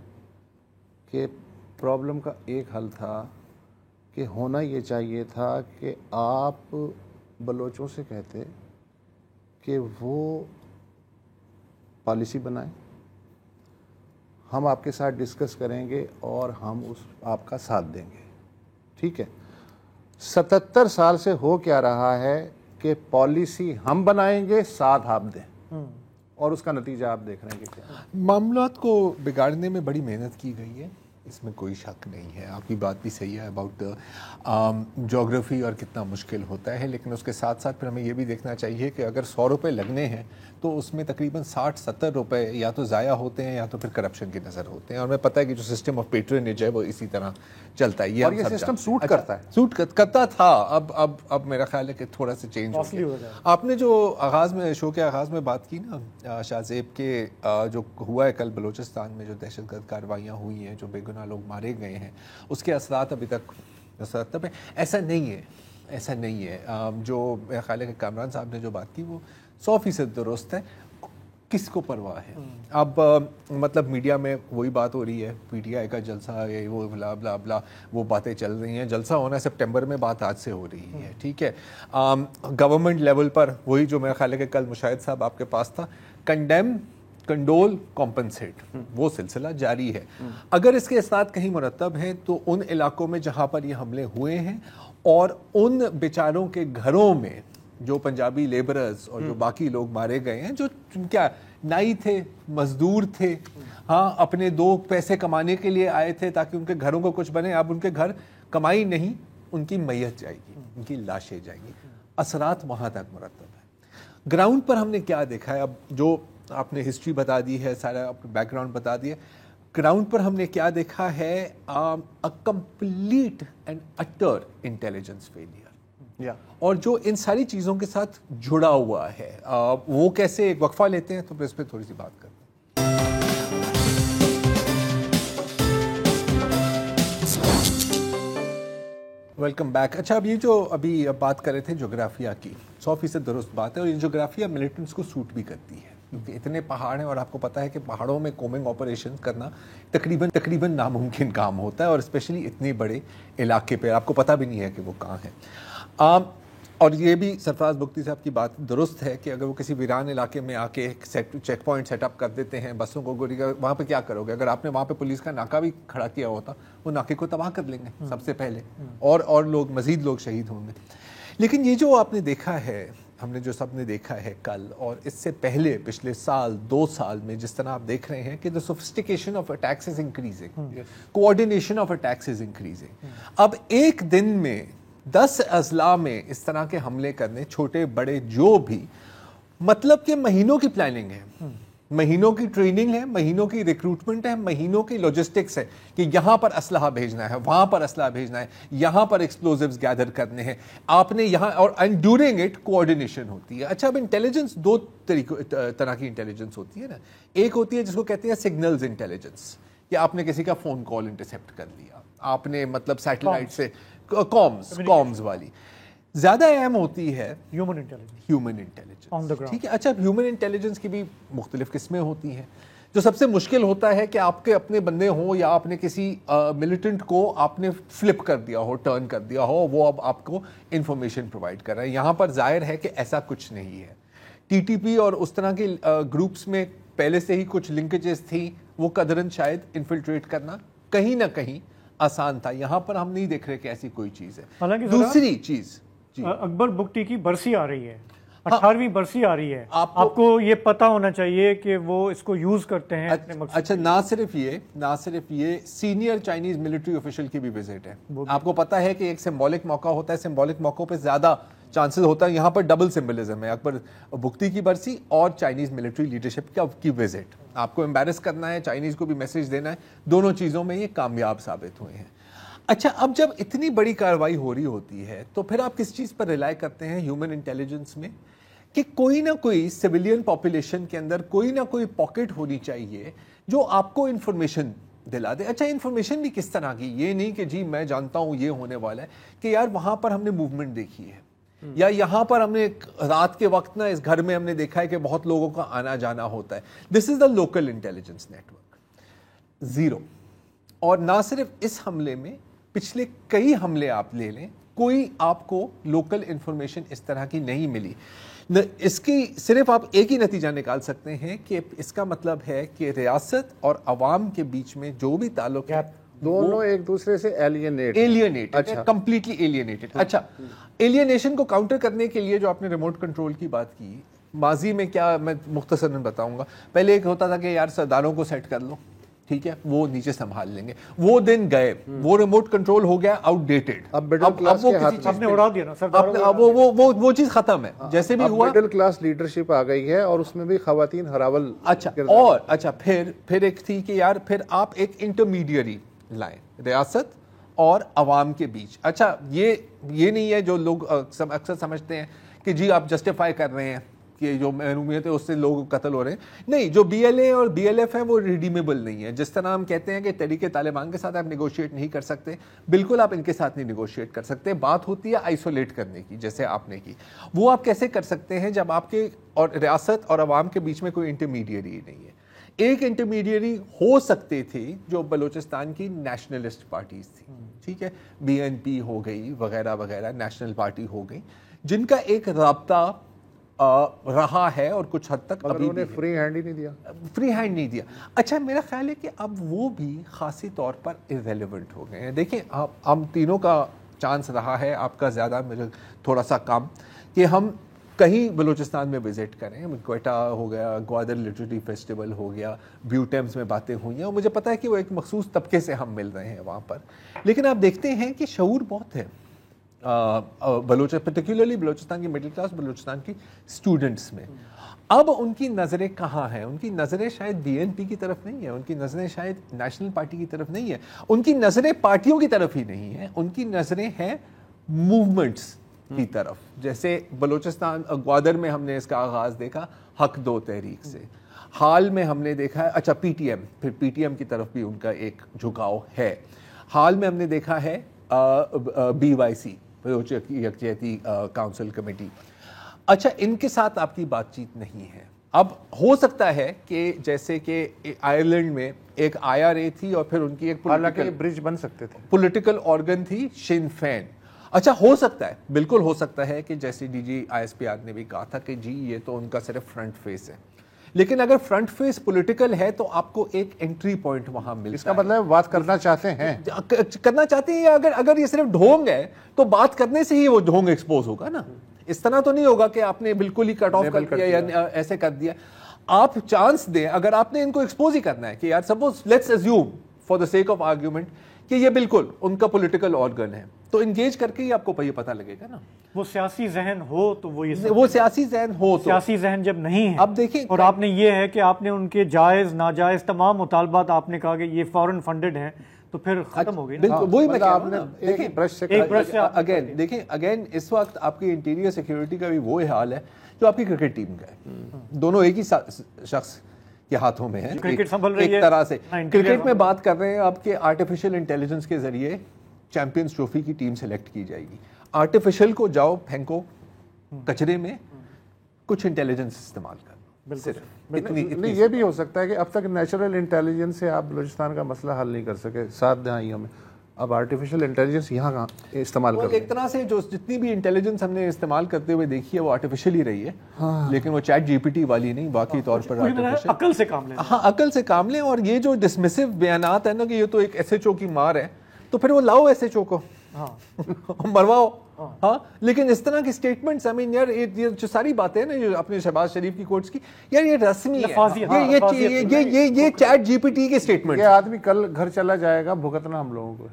کہ پرابلم کا ایک حل تھا کہ ہونا یہ چاہیے تھا کہ آپ بلوچوں سے کہتے کہ وہ پالیسی بنائیں, ہم آپ کے ساتھ ڈسکس کریں گے اور ہم آپ کا ساتھ دیں گے. ٹھیک ہے, 77 سال سے ہو کیا رہا ہے کہ پالیسی ہم بنائیں گے, ساتھ آپ دیں, اور اس کا نتیجہ آپ دیکھ رہے ہیں کہ کیا. معاملات کو بگاڑنے میں بڑی محنت کی گئی ہے, اس میں کوئی شک نہیں ہے. آپ کی بات بھی صحیح ہے اباؤٹ جغرافی اور کتنا مشکل ہوتا ہے, لیکن اس کے ساتھ ساتھ پھر ہمیں یہ بھی دیکھنا چاہیے کہ اگر 100 روپے لگنے ہیں تو اس میں تقریباً 60-70 روپے یا تو ضائع ہوتے ہیں یا تو پھر کرپشن کی نظر ہوتے ہیں. اور ہمیں پتہ ہے کہ جو سسٹم آف پیٹرنیج ہے وہ اسی طرح چلتا ہے, یہ سسٹم سوٹ کرتا ہے, سوٹ کرتا تھا. اب میرا خیال ہے کہ تھوڑا سا چینج ہو گیا. آپ نے جو آغاز میں, شو کے آغاز میں بات کی نا شاہ زیب کے, جو ہوا ہے کل بلوچستان میں جو دہشت گرد کارروائیاں ہوئی ہیں, جو بے گناہ لوگ مارے گئے ہیں, اس کے اثرات ابھی تک مرتب ہیں. ایسا نہیں ہے. جو میرا خیال ہے کہ کامران صاحب نے جو بات کی وہ 100% درست ہے. کس کو پرواہ ہے؟ اب مطلب میڈیا میں وہی بات ہو رہی ہے, پی ٹی آئی کا جلسہ ہے, وہ بلا بلا بلا وہ باتیں چل رہی ہیں. جلسہ ہونا ہے سپٹمبر میں, بات آج سے ہو رہی ہے. ٹھیک ہے, گورنمنٹ لیول پر وہی جو میرا خیال ہے کہ کل مشاہد صاحب آپ کے پاس تھا, کنڈیم, کنڈول, کمپنسیٹ, وہ سلسلہ جاری ہے. اگر اس کے ساتھ کہیں مرتب ہیں تو ان علاقوں میں جہاں پر یہ حملے ہوئے ہیں اور ان بیچاروں کے گھروں میں جو پنجابی لیبرز اور جو باقی لوگ مارے گئے ہیں, جو کیا نائی تھے, مزدور تھے, ہاں اپنے 2 پیسے کمانے کے لیے آئے تھے تاکہ ان کے گھروں کو کچھ بنے, اب ان کے گھر کمائی نہیں, ان کی میت جائے گی, ان کی لاشیں جائیں گی. اثرات وہاں تک مرتب ہیں. گراؤنڈ پر ہم نے کیا دیکھا ہے, اب جو آپ نے ہسٹری بتا دی ہے, سارا بیک گراؤنڈ بتا دیا, گراؤنڈ پر ہم نے کیا دیکھا ہے, کمپلیٹ اینڈ اٹر انٹیلیجنس فیلئر. اور جو ان ساری چیزوں کے ساتھ جڑا ہوا ہے, وہ کیسے, ایک وقفہ لیتے ہیں تو پھر اس پہ تھوڑی سی بات کرتے ہیں. Welcome back. اچھا, اب یہ جو ابھی بات کر رہے تھے جغرافیہ کی, 100% درست بات ہے, اور یہ جغرافیہ ملیٹنٹس کو سوٹ بھی کرتی ہے کیونکہ اتنے پہاڑ ہیں اور آپ کو پتہ ہے کہ پہاڑوں میں کومنگ آپریشن کرنا تقریباً ناممکن کام ہوتا ہے, اور اسپیشلی اتنے بڑے علاقے پہ آپ کو پتہ بھی نہیں ہے کہ وہ کہاں ہے. اور یہ بھی سرفراز بگٹی صاحب کی بات درست ہے کہ اگر وہ کسی ویران علاقے میں آ کے ایک چیک پوائنٹ سیٹ اپ کر دیتے ہیں بسوں کو گولی کا، وہاں پہ کیا کرو گے؟ اگر آپ نے وہاں پہ پولیس کا ناکہ بھی کھڑا کیا ہوتا وہ ناکے کو تباہ کر لیں گے سب سے پہلے، اور لوگ مزید لوگ شہید ہوں گے. لیکن یہ جو آپ نے دیکھا ہے، ہم نے جو سب نے دیکھا ہے کل اور اس سے پہلے پچھلے سال 2 سال میں، جس طرح آپ دیکھ رہے ہیں کہ the sophistication of attacks is increasing, coordination of attacks is increasing. اب ایک دن میں 10 اضلاع میں اس طرح کے حملے کرنے، چھوٹے بڑے جو بھی، مطلب کہ مہینوں کی پلاننگ ہے، مہینوں کی ٹریننگ ہے، مہینوں کی ریکروٹمنٹ ہے، مہینوں کی لاجسٹکس ہے کہ یہاں پر اسلحہ بھیجنا ہے، وہاں پر اسلحہ بھیجنا ہے، یہاں پر ایکسپلوزیوز گیدر کرنے ہیں آپ نے یہاں، اور ڈیورنگ اٹ کوآرڈینیشن ہوتی ہے. اچھا اب انٹیلیجنس 2 طرح کی انٹیلیجنس ہوتی ہے نا. ایک ہوتی ہے جس کو کہتے ہیں سگنلز انٹیلیجنس، کہ آپ نے کسی کا فون کال انٹرسیپٹ کر لیا، آپ نے مطلب سیٹلائٹ سے کامز والی. زیادہ اہم ہوتی ہے human intelligence on the ground. ٹھیک ہے. اچھا ہیومن انٹیلیجنس کی بھی مختلف قسمیں ہوتی ہیں. جو سب سے مشکل ہوتا ہے کہ آپ کے اپنے بندے ہوں یا آپ نے کسی ملیٹنٹ کو آپ نے فلپ کر دیا ہو، ٹرن کر دیا ہو، وہ اب آپ کو انفارمیشن پرووائڈ کر رہا ہے. یہاں پر ظاہر ہے کہ ایسا کچھ نہیں ہے. ٹی ٹی پی اور اس طرح کے گروپس میں پہلے سے ہی کچھ لنکیجز تھی، وہ قدرن شاید انفلٹریٹ کرنا کہیں نہ کہیں آسان تھا. یہاں پر ہم نہیں دیکھ رہے کہ ایسی کوئی چیز ہے. دوسری چیز، اکبر بگٹی کی برسی آ رہی ہے، 18ویں برسی آ رہی ہے، آپ کو یہ پتا ہونا چاہیے کہ وہ اس کو یوز کرتے ہیں اپنے مقصد. اچھا نہ صرف یہ سینئر چائنیز ملٹری آفیشل کی بھی وزٹ ہے. آپ کو پتا ہے کہ ایک سمبولک موقع ہوتا ہے، سمبولک موقعوں پہ زیادہ چانسز ہوتا ہے. یہاں پر ڈبل سمبلزم ہے، اکبر بگٹی کی برسی اور چائنیز ملٹری لیڈرشپ کی وزٹ. آپ کو امبیرس کرنا ہے، چائنیز کو بھی میسج دینا ہے، دونوں چیزوں میں یہ کامیاب ثابت ہوئے ہیں. اچھا اب جب اتنی بڑی کارروائی ہو رہی ہوتی ہے تو پھر آپ کس چیز پر ریلائی کرتے ہیں ہیومن انٹیلیجنس میں؟ کہ کوئی نہ کوئی سویلین پاپولیشن کے اندر کوئی نہ کوئی پاکٹ ہونی چاہیے جو آپ کو انفارمیشن دلا دے. اچھا انفارمیشن بھی کس طرح کی؟ یہ نہیں کہ جی میں جانتا ہوں یہ ہونے والا ہے، کہ یار وہاں پر ہم نے موومنٹ دیکھی ہے، یا یہاں پر ہم نے رات کے وقت نا اس گھر میں ہم نے دیکھا ہے کہ بہت لوگوں کا آنا جانا ہوتا ہے. This is the local intelligence network. 0. اور نہ صرف اس حملے میں، پچھلے کئی حملے آپ لے لیں، کوئی آپ کو لوکل انفارمیشن اس طرح کی نہیں ملی. اس کی صرف آپ ایک ہی نتیجہ نکال سکتے ہیں کہ اس کا مطلب ہے کہ ریاست اور عوام کے بیچ میں جو بھی تعلق ہے دونوں ایک دوسرے سے ایلینیٹڈ، کمپلیٹلی ایلینیٹڈ. اچھا ایلینیشن کو کاؤنٹر کرنے کے لیے جو آپ نے ریموٹ کنٹرول کی بات کی، ماضی میں کیا، میں مختصراً بتاؤں گا. پہلے ایک ہوتا تھا کہ یار سرداروں کو سیٹ کر لو، ٹھیک ہے، وہ نیچے سنبھال لیں گے. وہ دن گئے، وہ ریموٹ کنٹرول ہو گیا آؤٹ ڈیٹڈ. اب مڈل کلاس کے ہاتھ میں اڑا دیا نا، وہ چیز ختم ہے. جیسے بھی ہوا مڈل کلاس لیڈرشپ آ گئی ہے اور اس میں بھی خواتین ہراول. اچھا پھر ایک تھی کہ یار پھر آپ ایک انٹرمیڈیری لائیں ریاست اور عوام کے بیچ. اچھا یہ نہیں ہے جو لوگ اکثر سمجھتے ہیں کہ جی آپ جسٹیفائی کر رہے ہیں کہ جو محرومیت ہے اس سے لوگ قتل ہو رہے ہیں. نہیں، جو بی ایل اے اور بی ایل ایف ہے وہ ریڈیمیبل نہیں ہے. جس طرح ہم کہتے ہیں کہ تحریک طالبان کے ساتھ آپ نیگوشیٹ نہیں کر سکتے، بالکل آپ ان کے ساتھ نہیں نیگوشیٹ کر سکتے. بات ہوتی ہے آئسولیٹ کرنے کی، جیسے آپ نے کی. وہ آپ کیسے کر سکتے ہیں جب آپ کے اور ریاست اور عوام کے بیچ میں کوئی انٹرمیڈیری نہیں ہے. ایک انٹرمیڈیری ہو سکتے تھے جو بلوچستان کی نیشنلسٹ پارٹیز تھی، ٹھیک ہے، بی این پی ہو گئی وغیرہ وغیرہ، نیشنل پارٹی ہو گئی، جن کا ایک رابطہ رہا ہے اور کچھ حد تک ابھی بھی فری ہینڈ ہی نہیں دیا. اچھا میرا خیال ہے کہ اب وہ بھی خاصی طور پر ایریلیونٹ ہو گئے ہیں. دیکھیں ہم تینوں کا چانس رہا ہے، آپ کا زیادہ، مجھے تھوڑا سا کم، کہ ہم کہیں بلوچستان میں وزٹ کریں. کوئٹہ ہو گیا، گوادر لٹریری فیسٹیول ہو گیا، بیوٹیمز میں باتیں ہوئی ہیں، اور مجھے پتا ہے کہ وہ ایک مخصوص طبقے سے ہم مل رہے ہیں وہاں پر. لیکن آپ دیکھتے ہیں کہ شعور بہت ہے پرٹیکولرلی بلوچستان کی مڈل کلاس، بلوچستان کی اسٹوڈنٹس میں. اب ان کی نظریں کہاں ہیں؟ ان کی نظریں شاید بی این پی کی طرف نہیں ہیں، ان کی نظریں شاید نیشنل پارٹی کی طرف نہیں ہیں، ان کی نظریں پارٹیوں کی طرف ہی نہیں ہیں، ان کی نظریں ہیں موومنٹس کی طرف. جیسے بلوچستان گوادر میں ہم نے اس کا آغاز دیکھا حق دو تحریک سے. حال میں ہم نے دیکھا ہے، اچھا پی ٹی ایم، پھر پی ٹی ایم کی طرف بھی ان کا ایک جھکاؤ ہے. حال میں ہم نے دیکھا ہے بی وائی سی، یکجہتی کاؤنسل کمیٹی. اچھا ان کے ساتھ آپ کی بات چیت نہیں ہے. اب ہو سکتا ہے کہ جیسے کہ آئرلینڈ میں ایک آئی آر اے تھی اور پھر ان کی ایک حالانکہ برج بن سکتے تھے، پولیٹیکل آرگن تھی شن فین. اچھا ہو سکتا ہے, بالکل ہو سکتا ہے کہ جیسے D G I S P R نے بھی کہا تھا کہ جی یہ تو ان کا صرف فرنٹ فیس ہے, لیکن اگر فرنٹ فیس پولیٹیکل ہے تو آپ کو ایک انٹری پوائنٹ وہاں ملتا ہے. اس کا مطلب بات کرنا چاہتے ہیں, کرنا چاہتے ہیں, یا اگر یہ صرف ڈھونگ ہے تو بات کرنے سے ہی وہ ڈھونگ ایکسپوز ہوگا نا. اس طرح تو نہیں ہوگا کہ آپ نے بالکل ہی کٹ آف کر دیا یا ایسے کر دیا. آپ چانس دیں, اگر آپ نے ان کو ایکسپوز ہی کرنا ہے کہ یار suppose let's assume for the sake of argument کہ یہ بالکل ان کا پولیٹیکل آرگن ہے, تو انگیج کر کے ہی آپ کو یہ پتہ لگے گا نا. وہ سیاسی ذہن ہو تو وہ سیاسی ذہن ہو تو, سیاسی ذہن جب نہیں ہے اب دیکھیں, اور آپ نے یہ ہے کہ آپ نے ان کے جائز ناجائز تمام مطالبات آپ نے کہا کہ یہ فورن فنڈڈ ہیں, تو پھر ختم ہو گئی نا. وہی میں کہہ رہا ہوں. دیکھیں اگین اس وقت آپ کی انٹیریئر سیکیورٹی کا بھی وہی حال ہے جو آپ کی کرکٹ ٹیم کا ہے. دونوں ایک ہی شخص کے ہاتھوں میں ہے ایک طرح سے. کرکٹ میں بات کر رہے ہیں آپ کے آرٹیفیشل انٹیلیجنس کے ذریعے چیمپئنز ٹرافی کی ٹیم سلیکٹ کی جائے گی. آرٹیفیشل کو جاؤ پھینکو کچرے میں, کچھ انٹیلیجنس استعمال کر. نہیں, یہ بھی ہو سکتا ہے کہ اب تک نیچرل انٹیلیجنس سے آپ بلوچستان کا مسئلہ حل نہیں کر سکے 7 دہائیوں میں, اب آرٹیفیشل انٹیلیجنس یہاں کا استعمال کر. ایک طرح سے جو جتنی بھی انٹیلیجنس ہم نے استعمال کرتے ہوئے دیکھی ہے وہ آرٹیفیشل ہی رہی ہے, لیکن وہ چیٹ جی پی ٹی والی نہیں, باقی طور پر عقل سے کام لیں. ہاں عقل سے کام لیں. اور یہ جو ڈسمسو بیانات ہیں نا کہ یہ تو ایک ایس ایچ او کی مار ہے, تو پھر وہ لاؤ ایس ایچ او کو مرواؤ. ہاں, لیکن اس طرح کی سٹیٹمنٹس آئی مین یار یہ جو ساری باتیں ہیں نا جو اپنے شہباز شریف کی کوٹس کی, یار یہ رسمی ہے, یہ چیٹ جی پی ٹی کے سٹیٹمنٹ. یہ آدمی کل گھر چلا جائے گا, بھگتنا ہم لوگوں کو.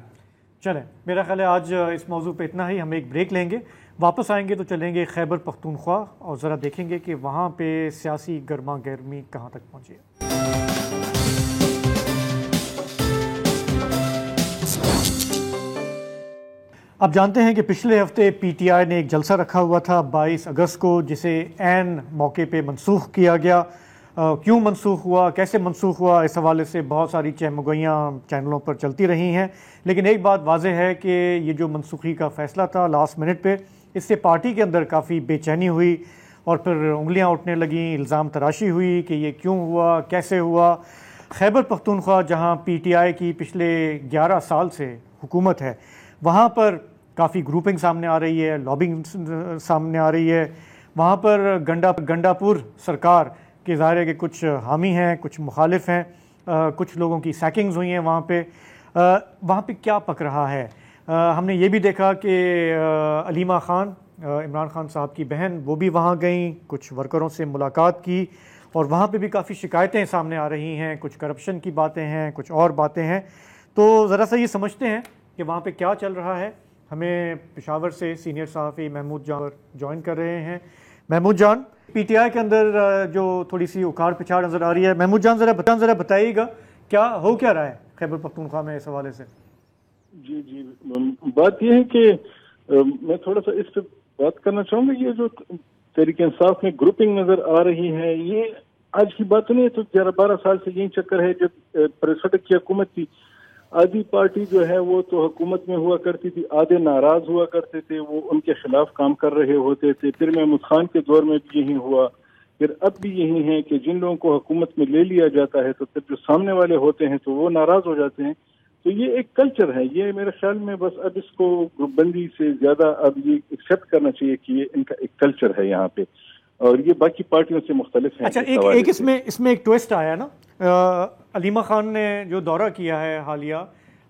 چلیں, میرا خیال ہے آج اس موضوع پہ اتنا ہی. ہم ایک بریک لیں گے, واپس آئیں گے تو چلیں گے خیبر پختونخوا اور ذرا دیکھیں گے کہ وہاں پہ سیاسی گرما گرمی کہاں تک پہنچی ہے. آپ جانتے ہیں کہ پچھلے ہفتے پی ٹی آئی نے ایک جلسہ رکھا ہوا تھا 22 اگست کو, جسے عین موقع پہ منسوخ کیا گیا. کیوں منسوخ ہوا, کیسے منسوخ ہوا, اس حوالے سے بہت ساری چہمگوئیاں چینلوں پر چلتی رہی ہیں. لیکن ایک بات واضح ہے کہ یہ جو منسوخی کا فیصلہ تھا لاسٹ منٹ پہ, اس سے پارٹی کے اندر کافی بے چینی ہوئی اور پھر انگلیاں اٹھنے لگیں, الزام تراشی ہوئی کہ یہ کیوں ہوا, کیسے ہوا. خیبر پختونخوا جہاں پی ٹی آئی کی پچھلے 11 سال سے حکومت ہے, وہاں پر کافی گروپنگ سامنے آ رہی ہے, لابنگ سامنے آ رہی ہے. وہاں پر گنڈا پور سرکار کے ظاہر ہے کہ کچھ حامی ہیں, کچھ مخالف ہیں, کچھ لوگوں کی سیکنگز ہوئی ہیں وہاں پہ. وہاں پہ کیا پک رہا ہے؟ ہم نے یہ بھی دیکھا کہ علیمہ خان, عمران خان صاحب کی بہن, وہ بھی وہاں گئیں, کچھ ورکروں سے ملاقات کی, اور وہاں پہ بھی کافی شکایتیں سامنے آ رہی ہیں, کچھ کرپشن کی باتیں ہیں, کچھ اور باتیں ہیں. تو ذرا سا یہ سمجھتے ہیں کہ وہاں پہ کیا چل رہا ہے. ہمیں پشاور سے سینئر صحافی محمود جان جوائن کر رہے ہیں. محمود جان, پی ٹی آئی کے اندر جو تھوڑی سی اکھاڑ پچھاڑ نظر آ رہی ہے, محمود جان ذرا بتائیے گا کیا ہو کیا رہا ہے خیبر پختونخوا میں اس حوالے سے؟ جی بات یہ ہے کہ میں تھوڑا سا اس پہ بات کرنا چاہوں گا. یہ جو تحریک انصاف میں گروپنگ نظر آ رہی ہے یہ آج کی بات نہیں ہے, تو 11-12 سال سے یہی چکر ہے. جب پریسٹک کی حکومت تھی, آدھی پارٹی جو ہے وہ تو حکومت میں ہوا کرتی تھی, آدھے ناراض ہوا کرتے تھے, وہ ان کے خلاف کام کر رہے ہوتے تھے. پھر محمود خان کے دور میں بھی یہی ہوا, پھر اب بھی یہی ہے کہ جن لوگوں کو حکومت میں لے لیا جاتا ہے تو پھر جو سامنے والے ہوتے ہیں تو وہ ناراض ہو جاتے ہیں. تو یہ ایک کلچر ہے. یہ میرے خیال میں بس اب اس کو گروپ بندی سے زیادہ اب یہ ایکسیپٹ کرنا چاہیے کہ یہ ان کا ایک کلچر ہے یہاں پہ, اور یہ باقی پارٹیوں سے مختلف ہے. اچھا, ایک اس میں ایک ٹویسٹ آیا نا, علیمہ خان نے جو دورہ کیا ہے حالیہ,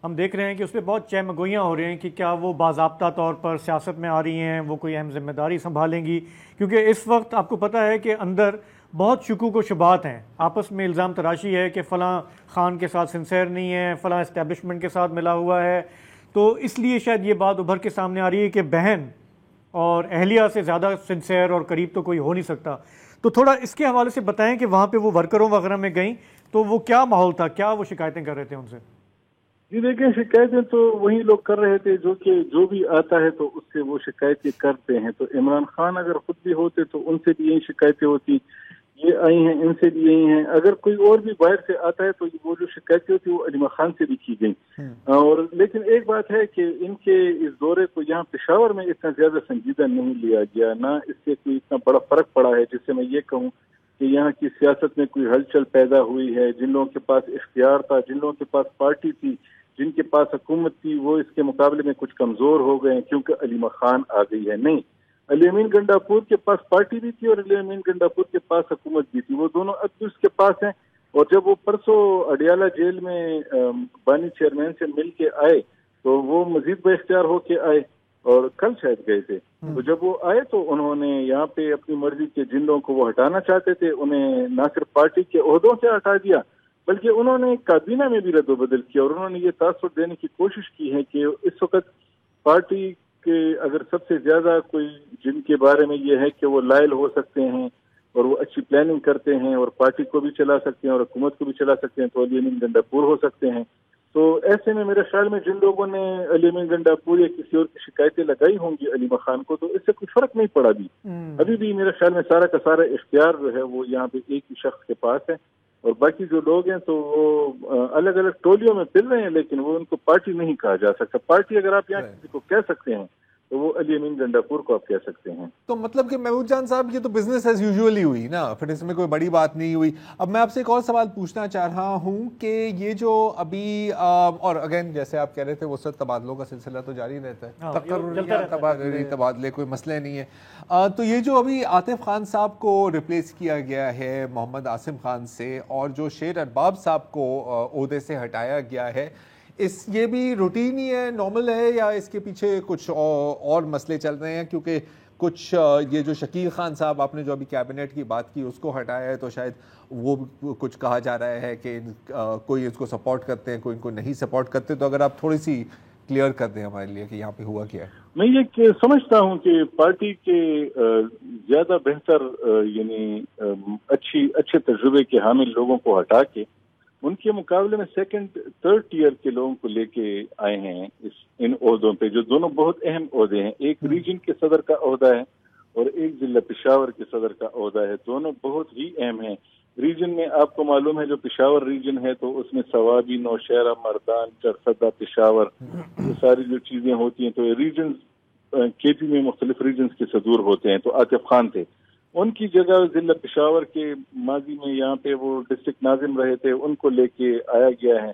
ہم دیکھ رہے ہیں کہ اس پہ بہت چہمگوئیاں ہو رہی ہیں کہ کیا وہ باضابطہ طور پر سیاست میں آ رہی ہیں, وہ کوئی اہم ذمہ داری سنبھالیں گی, کیونکہ اس وقت آپ کو پتہ ہے کہ اندر بہت شکوک و شبہات ہیں, آپس میں الزام تراشی ہے کہ فلاں خان کے ساتھ سنسیئر نہیں ہے, فلاں اسٹیبلشمنٹ کے ساتھ ملا ہوا ہے. تو اس لیے شاید یہ بات ابھر کے سامنے آ رہی ہے کہ بہن اور اہلیہ سے زیادہ سنسیئر اور قریب تو کوئی ہو نہیں سکتا. تو تھوڑا اس کے حوالے سے بتائیں کہ وہاں پہ وہ ورکروں وغیرہ میں گئیں تو وہ کیا ماحول تھا, کیا وہ شکایتیں کر رہے تھے ان سے؟ جی دیکھیں, شکایتیں تو وہی لوگ کر رہے تھے جو بھی آتا ہے تو اس سے وہ شکایتیں کرتے ہیں. تو عمران خان اگر خود بھی ہوتے تو ان سے بھی یہی شکایتیں ہوتی, یہ آئی ہیں ان سے بھی یہی ہیں. اگر کوئی اور بھی باہر سے آتا ہے تو وہ جو شکایتیں ہوتی وہ علیمہ خان سے بھی کی گئی. اور لیکن ایک بات ہے کہ ان کے اس دورے کو یہاں پشاور میں اتنا زیادہ سنجیدہ نہیں لیا گیا, نہ اس سے کوئی اتنا بڑا فرق پڑا ہے جس سے میں یہ کہوں کہ یہاں کی سیاست میں کوئی ہلچل پیدا ہوئی ہے. جن لوگوں کے پاس اختیار تھا, جن لوگوں کے پاس پارٹی تھی, جن کے پاس حکومت تھی وہ اس کے مقابلے میں کچھ کمزور ہو گئے ہیں کیونکہ علیمہ خان آ گئی ہے. نہیں, علی امین گنڈاپور کے پاس پارٹی بھی تھی اور علی امین گنڈاپور کے پاس حکومت بھی تھی, وہ دونوں اب بھی اس کے پاس ہیں. اور جب وہ پرسوں اڈیالہ جیل میں بانی چیئرمین سے مل کے آئے تو وہ مزید با اختیار ہو کے آئے اور کل شاید گئے تھے. تو جب وہ آئے تو انہوں نے یہاں پہ اپنی مرضی کے جن لوگوں کو وہ ہٹانا چاہتے تھے انہیں نہ صرف پارٹی کے عہدوں سے ہٹا دیا بلکہ انہوں نے کابینہ میں بھی رد و بدل کیا, اور انہوں نے یہ تاثر دینے کی کوشش کی ہے کہ اس وقت پارٹی کے اگر سب سے زیادہ کوئی جن کے بارے میں یہ ہے کہ وہ لائل ہو سکتے ہیں اور وہ اچھی پلاننگ کرتے ہیں اور پارٹی کو بھی چلا سکتے ہیں اور حکومت کو بھی چلا سکتے ہیں تو علی امین گنڈاپور ہو سکتے ہیں. تو ایسے میں میرے خیال میں جن لوگوں نے علی امین گنڈاپور یا کسی اور کی شکایتیں لگائی ہوں گی علیمہ خان کو تو اس سے کچھ فرق نہیں پڑا. ابھی بھی میرے خیال میں سارا کا سارا اختیار جو ہے وہ یہاں پہ ایک ہی شخص کے پاس ہے, اور باقی جو لوگ ہیں تو وہ الگ الگ ٹولیوں میں پھر رہے ہیں لیکن وہ ان کو پارٹی نہیں کہا جا سکتا. پارٹی اگر آپ یہاں کسی کو کہہ سکتے ہیں تو وہ علی امین گنڈاپور کو آپ کہہ سکتے ہیں. تو مطلب کہ محمود جان صاحب یہ تو بزنس ایز یوزولی ہوئی نا, پھر اس میں کوئی بڑی بات نہیں ہوئی. اب میں آپ سے ایک اور سوال پوچھنا چاہ رہا ہوں کہ یہ جو ابھی اور اگین جیسے آپ کہہ رہے تھے وسعت تبادلوں کا سلسلہ تو جاری رہتا ہے, تقرری تبادلے کوئی مسئلہ نہیں ہے. تو یہ جو ابھی عاطف خان صاحب کو ریپلیس کیا گیا ہے محمد عاصم خان سے اور جو شیر ارباب صاحب کو عہدے سے ہٹایا گیا ہے, یہ بھی روٹین ہی ہے, نارمل ہے, یا اس کے پیچھے کچھ اور مسئلے چل رہے ہیں؟ کیونکہ کچھ یہ جو شکیل خان صاحب آپ نے جو ابھی کیبنٹ کی بات کی اس کو ہٹایا ہے تو شاید وہ کچھ کہا جا رہا ہے کہ کوئی اس کو سپورٹ کرتے ہیں کوئی ان کو نہیں سپورٹ کرتے. تو اگر آپ تھوڑی سی کلیئر کر دیں ہمارے لیے کہ یہاں پہ ہوا کیا ہے. میں یہ سمجھتا ہوں کہ پارٹی کے زیادہ بہتر یعنی اچھے تجربے کے حامل لوگوں کو ہٹا کے ان کے مقابلے میں سیکنڈ تھرڈ ٹیئر کے لوگوں کو لے کے آئے ہیں ان عہدوں پہ جو دونوں بہت اہم عہدے ہیں. ایک ریجن کے صدر کا عہدہ ہے اور ایک ضلع پشاور کے صدر کا عہدہ ہے. دونوں بہت ہی اہم ہیں. ریجن میں آپ کو معلوم ہے جو پشاور ریجن ہے تو اس میں سوابی, نوشہرہ, مردان, چرسدہ, پشاور یہ ساری جو چیزیں ہوتی ہیں تو ریجنز کے پی میں مختلف ریجنز کے صدور ہوتے ہیں. تو عاطف خان تھے, ان کی جگہ ضلع پشاور کے ماضی میں یہاں پہ وہ ڈسٹرکٹ ناظم رہے تھے ان کو لے کے آیا گیا ہے.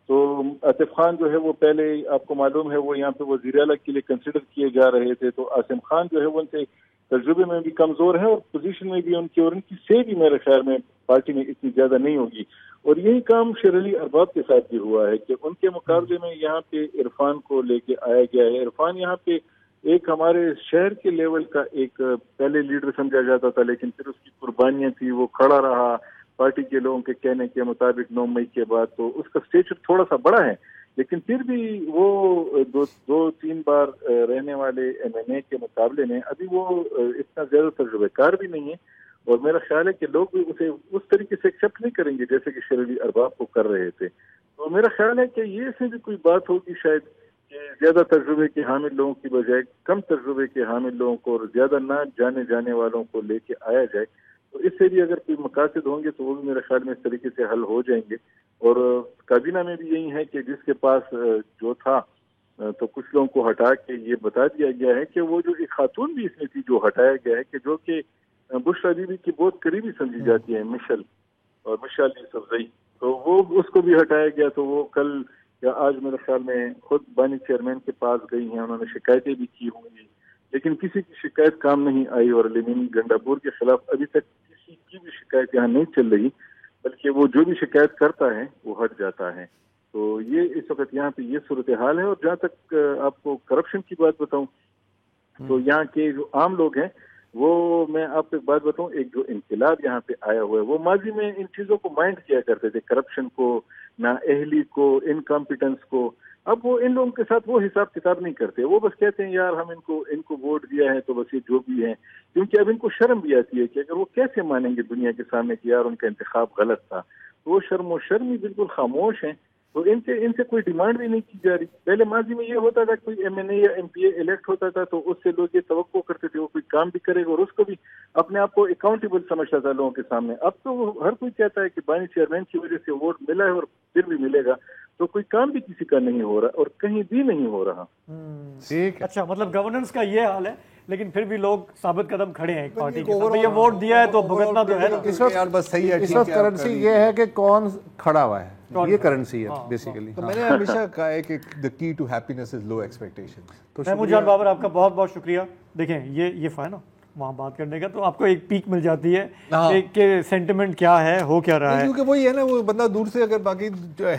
تو عاطف خان جو ہے وہ پہلے آپ کو معلوم ہے وہ یہاں پہ وزیر اعلیٰ کے لیے کنسیڈر کیے جا رہے تھے. تو عاصم خان جو ہے وہ ان سے تجربے میں بھی کمزور ہے اور پوزیشن میں بھی ان کی اور ان کی سے بھی میرے خیال میں پارٹی میں اتنی زیادہ نہیں ہوگی. اور یہی کام شیر علی ارباب کے ساتھ بھی ہوا ہے کہ ان کے مقابلے میں یہاں پہ عرفان کو لے کے آیا گیا ہے. عرفان یہاں پہ ایک ہمارے شہر کے لیول کا ایک پہلے لیڈر سمجھا جاتا تھا لیکن پھر اس کی قربانیاں تھی, وہ کھڑا رہا پارٹی کے لوگوں کے کہنے کے مطابق 9 مئی کے بعد. تو اس کا اسٹیچر تھوڑا سا بڑا ہے لیکن پھر بھی وہ 2-3 بار رہنے والے MMA کے مقابلے میں ابھی وہ اتنا زیادہ تجربہ کار بھی نہیں ہے. اور میرا خیال ہے کہ لوگ بھی اسے اس طریقے سے ایکسیپٹ نہیں کریں گے جیسے کہ شیر علی ارباب کو کر رہے تھے. تو میرا خیال ہے کہ یہ اس میں بھی کوئی بات ہوگی شاید کہ زیادہ تجربے کے حامل لوگوں کی بجائے کم تجربے کے حامل لوگوں کو اور زیادہ نہ جانے والوں کو لے کے آیا جائے. تو اس سے بھی اگر کوئی مقاصد ہوں گے تو وہ بھی میرے خیال میں اس طریقے سے حل ہو جائیں گے. اور کابینہ میں بھی یہی ہے کہ جس کے پاس جو تھا تو کچھ لوگوں کو ہٹا کے یہ بتا دیا گیا ہے کہ وہ جو ایک خاتون بھی اس میں تھی جو ہٹایا گیا ہے کہ جو کہ بشرا بی بی کی بہت قریبی سمجھی جاتی ہے, مشال یوسفزئی, تو وہ اس کو بھی ہٹایا گیا. تو وہ کل یا آج میرے خیال میں خود بانی چیئرمین کے پاس گئی ہیں, انہوں نے شکایتیں بھی کی ہوں گی لیکن کسی کی شکایت کام نہیں آئی. اور علی امین گنڈاپور کے خلاف ابھی تک کسی کی بھی شکایت یہاں نہیں چل رہی بلکہ وہ جو بھی شکایت کرتا ہے وہ ہٹ جاتا ہے. تو یہ اس وقت یہاں پہ یہ صورتحال ہے. اور جہاں تک آپ کو کرپشن کی بات بتاؤں تو یہاں کے جو عام لوگ ہیں وہ میں آپ کو ایک بات بتاؤں, ایک جو انقلاب یہاں پہ آیا ہوا ہے وہ ماضی میں ان چیزوں کو مائنڈ کیا کرتے تھے, کرپشن کو, نااہلی کو, انکمپیٹنس کو. اب وہ ان لوگوں کے ساتھ وہ حساب کتاب نہیں کرتے, وہ بس کہتے ہیں یار ہم ان کو ووٹ دیا ہے تو بس یہ جو بھی ہے, کیونکہ اب ان کو شرم بھی آتی ہے کہ اگر وہ کیسے مانیں گے دنیا کے سامنے کہ یار ان کا انتخاب غلط تھا. تو وہ شرم ہی بالکل خاموش ہیں. تو ان سے کوئی ڈیمانڈ بھی نہیں کی جا رہی. پہلے ماضی میں یہ ہوتا تھا کوئی MNA یا MPA الیکٹ ہوتا تھا تو اس سے لوگ یہ توقع کرتے تھے وہ کوئی کام بھی کرے گا اور اس کو بھی اپنے آپ کو اکاؤنٹیبل سمجھتا تھا لوگوں کے سامنے. اب تو ہر کوئی کہتا ہے کہ بانی چیئرمین کی وجہ سے ووٹ ملا ہے اور پھر بھی ملے گا. تو کوئی کام بھی کسی کا نہیں ہو رہا اور کہیں بھی نہیں ہو رہا. اچھا مطلب گورننس کا یہ حال ہے لیکن پھر بھی لوگ ثابت قدم کھڑے ہیں ایک پارٹی کے ساتھ. یہ ووٹ دیا ہے تو بھگتنا تو ہے نا. اس وقت کرنسی یہ ہے کہ کون کھڑا ہوا ہے, یہ کرنسی ہے بیسیکلی. تو میں نے ہمیشہ کہا ہے کہ the key to happiness is low expectations. Mahmood جان بابر آپ کا بہت بہت شکریہ. دیکھیں یہ فائن نا وہاں بات کرنے کا تو آپ کو ایک پیک مل جاتی ہے کہ سینٹیمنٹ کیا ہے, ہو کیا رہا ہے. کیونکہ وہی ہے نا, وہ بندہ دور سے اگر باقی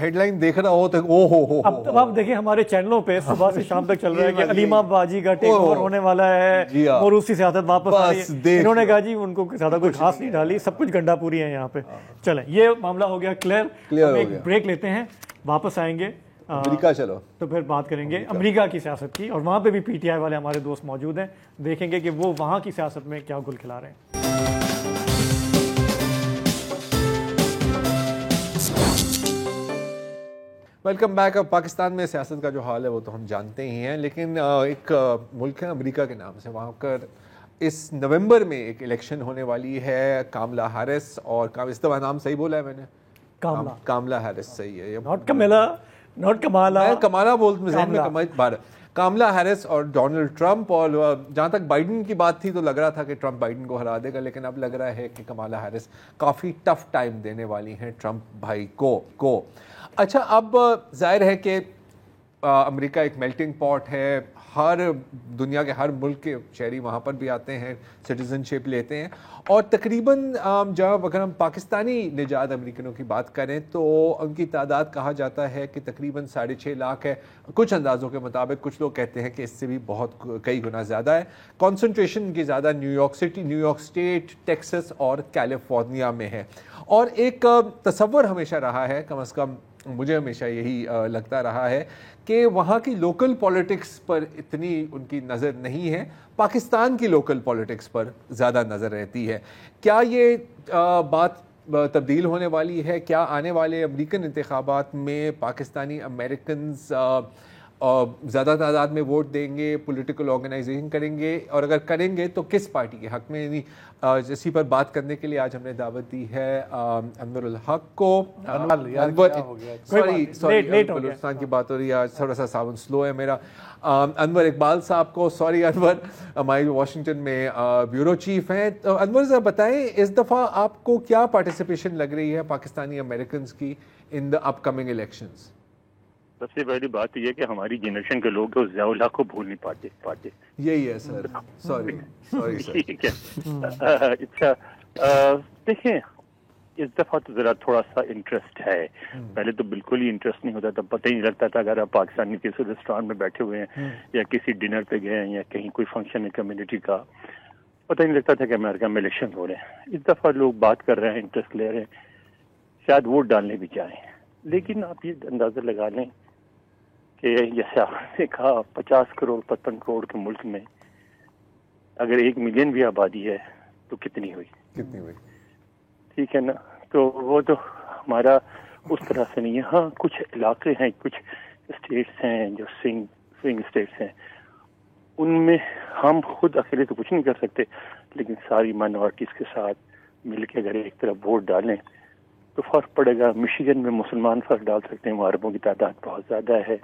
ہیڈ لائن دیکھ رہا ہو تو او ہو. اب آپ دیکھیں ہمارے چینلوں پہ صبح سے شام تک چل رہا ہے کہ علیمہ باجی کا ٹیک اوور ہونے والا ہے, موروثی سیاست واپس آ رہی ہے. انہوں نے کہا جی ان کو زیادہ کوئی خاص نہیں ڈالی, سب کچھ گنڈا پوری ہے یہاں پہ. چلیں یہ معاملہ ہو گیا کلیئر. ہم ایک بریک لیتے ہیں, واپس آئیں گے امریکہ چلو تو پھر بات کریں گے امریکہ کی سیاست کی, اور وہاں پہ بھی پی ٹی آئی والے ہمارے دوست موجود ہیں, دیکھیں گے کہ وہ وہاں کی سیاست میں کیا گل کھلا رہے ہیں. Welcome back. اب پاکستان میں سیاست کا جو حال ہے وہ تو ہم جانتے ہی ہیں, لیکن ایک ملک ہے امریکہ کے نام سے, وہاں پر اس نومبر میں ایک الیکشن ہونے والی ہے. کاملا ہیرس, اور اس دفعہ نام صحیح بولا ہے میں نے, کاملا ہیرس صحیح ہے, ناٹ کمالا کاملا ہیرس اور ڈونلڈ ٹرمپ. اور جہاں تک بائیڈن کی بات تھی تو لگ رہا تھا کہ ٹرمپ بائیڈن کو ہرا دے گا, لیکن اب لگ رہا ہے کہ کمالا ہیرس کافی ٹف ٹائم دینے والی ہیں ٹرمپ بھائی کو. اچھا اب ظاہر ہے کہ امریکہ ایک میلٹنگ پاٹ ہے, ہر دنیا کے ہر ملک کے شہری وہاں پر بھی آتے ہیں, سٹیزن شپ لیتے ہیں, اور تقریباً جب اگر ہم پاکستانی نژاد امریکنوں کی بات کریں تو ان کی تعداد کہا جاتا ہے کہ تقریباً 6.5 لاکھ ہے کچھ اندازوں کے مطابق. کچھ لوگ کہتے ہیں کہ اس سے بھی بہت کئی گنا زیادہ ہے. کانسنٹریشن کی زیادہ New York City, New York State, Texas اور کیلیفورنیا میں ہے. اور ایک تصور ہمیشہ رہا ہے, کم از کم مجھے ہمیشہ یہی لگتا رہا ہے کہ وہاں کی لوکل پولیٹکس پر اتنی ان کی نظر نہیں ہے, پاکستان کی لوکل پولیٹکس پر زیادہ نظر رہتی ہے. کیا یہ بات تبدیل ہونے والی ہے؟ کیا آنے والے امریکن انتخابات میں پاکستانی امریکنز زیادہ تعداد میں ووٹ دیں گے, پولیٹیکل آرگنائزیشن کریں گے, اور اگر کریں گے تو کس پارٹی کے حق میں؟ یعنی اسی پر بات کرنے کے لیے آج ہم نے دعوت دی ہے انور الحق کو. بلوچستان کی بات ہو رہی ہے, آج تھوڑا سا ساؤنڈ سلو ہے میرا. انور اقبال صاحب کو, سوری انور, ہماری واشنگٹن میں بیورو چیف ہیں. انور ذرا بتائیں اس دفعہ آپ کو کیا پارٹیسپیشن لگ رہی ہے پاکستانی امریکنز کی ان دا اپ کمنگ الیکشنز؟ سب سے پہلی بات یہ ہے کہ ہماری جنریشن کے لوگ ضیاء الحق کو بھول نہیں پاتے. یہی ہے سر, سوری ٹھیک ہے. اچھا دیکھیں, اس دفعہ تو ذرا تھوڑا سا انٹرسٹ ہے. پہلے تو بالکل ہی انٹرسٹ نہیں ہوتا تھا, پتہ ہی نہیں لگتا تھا اگر آپ پاکستانی کسی ریسٹورانٹ میں بیٹھے ہوئے ہیں یا کسی ڈنر پہ گئے ہیں یا کہیں کوئی فنکشن ہے کمیونٹی کا, پتہ نہیں لگتا تھا کہ امریکہ میں الیکشن ہو رہے ہیں. اس دفعہ لوگ بات کر رہے ہیں, انٹرسٹ لے رہے ہیں, شاید ووٹ ڈالنے بھی جائیں. لیکن آپ یہ اندازہ لگا لیں کہ جیسے آپ نے کہا 50 کروڑ 55 کروڑ کے ملک میں اگر 1 ملین بھی آبادی ہے تو کتنی ہوئی. ٹھیک ہے نا, تو وہ تو ہمارا اس طرح سے نہیں ہے. ہاں کچھ علاقے ہیں, کچھ اسٹیٹس ہیں جو سوئنگ اسٹیٹس ہیں, ان میں ہم خود اکیلے تو کچھ نہیں کر سکتے, لیکن ساری مائنورٹیز کے ساتھ مل کے اگر ایک طرف ووٹ ڈالیں تو فرق پڑے گا. مشیگن میں مسلمان فرق ڈال سکتے ہیں, وہاں عربوں کی تعداد بہت زیادہ ہے.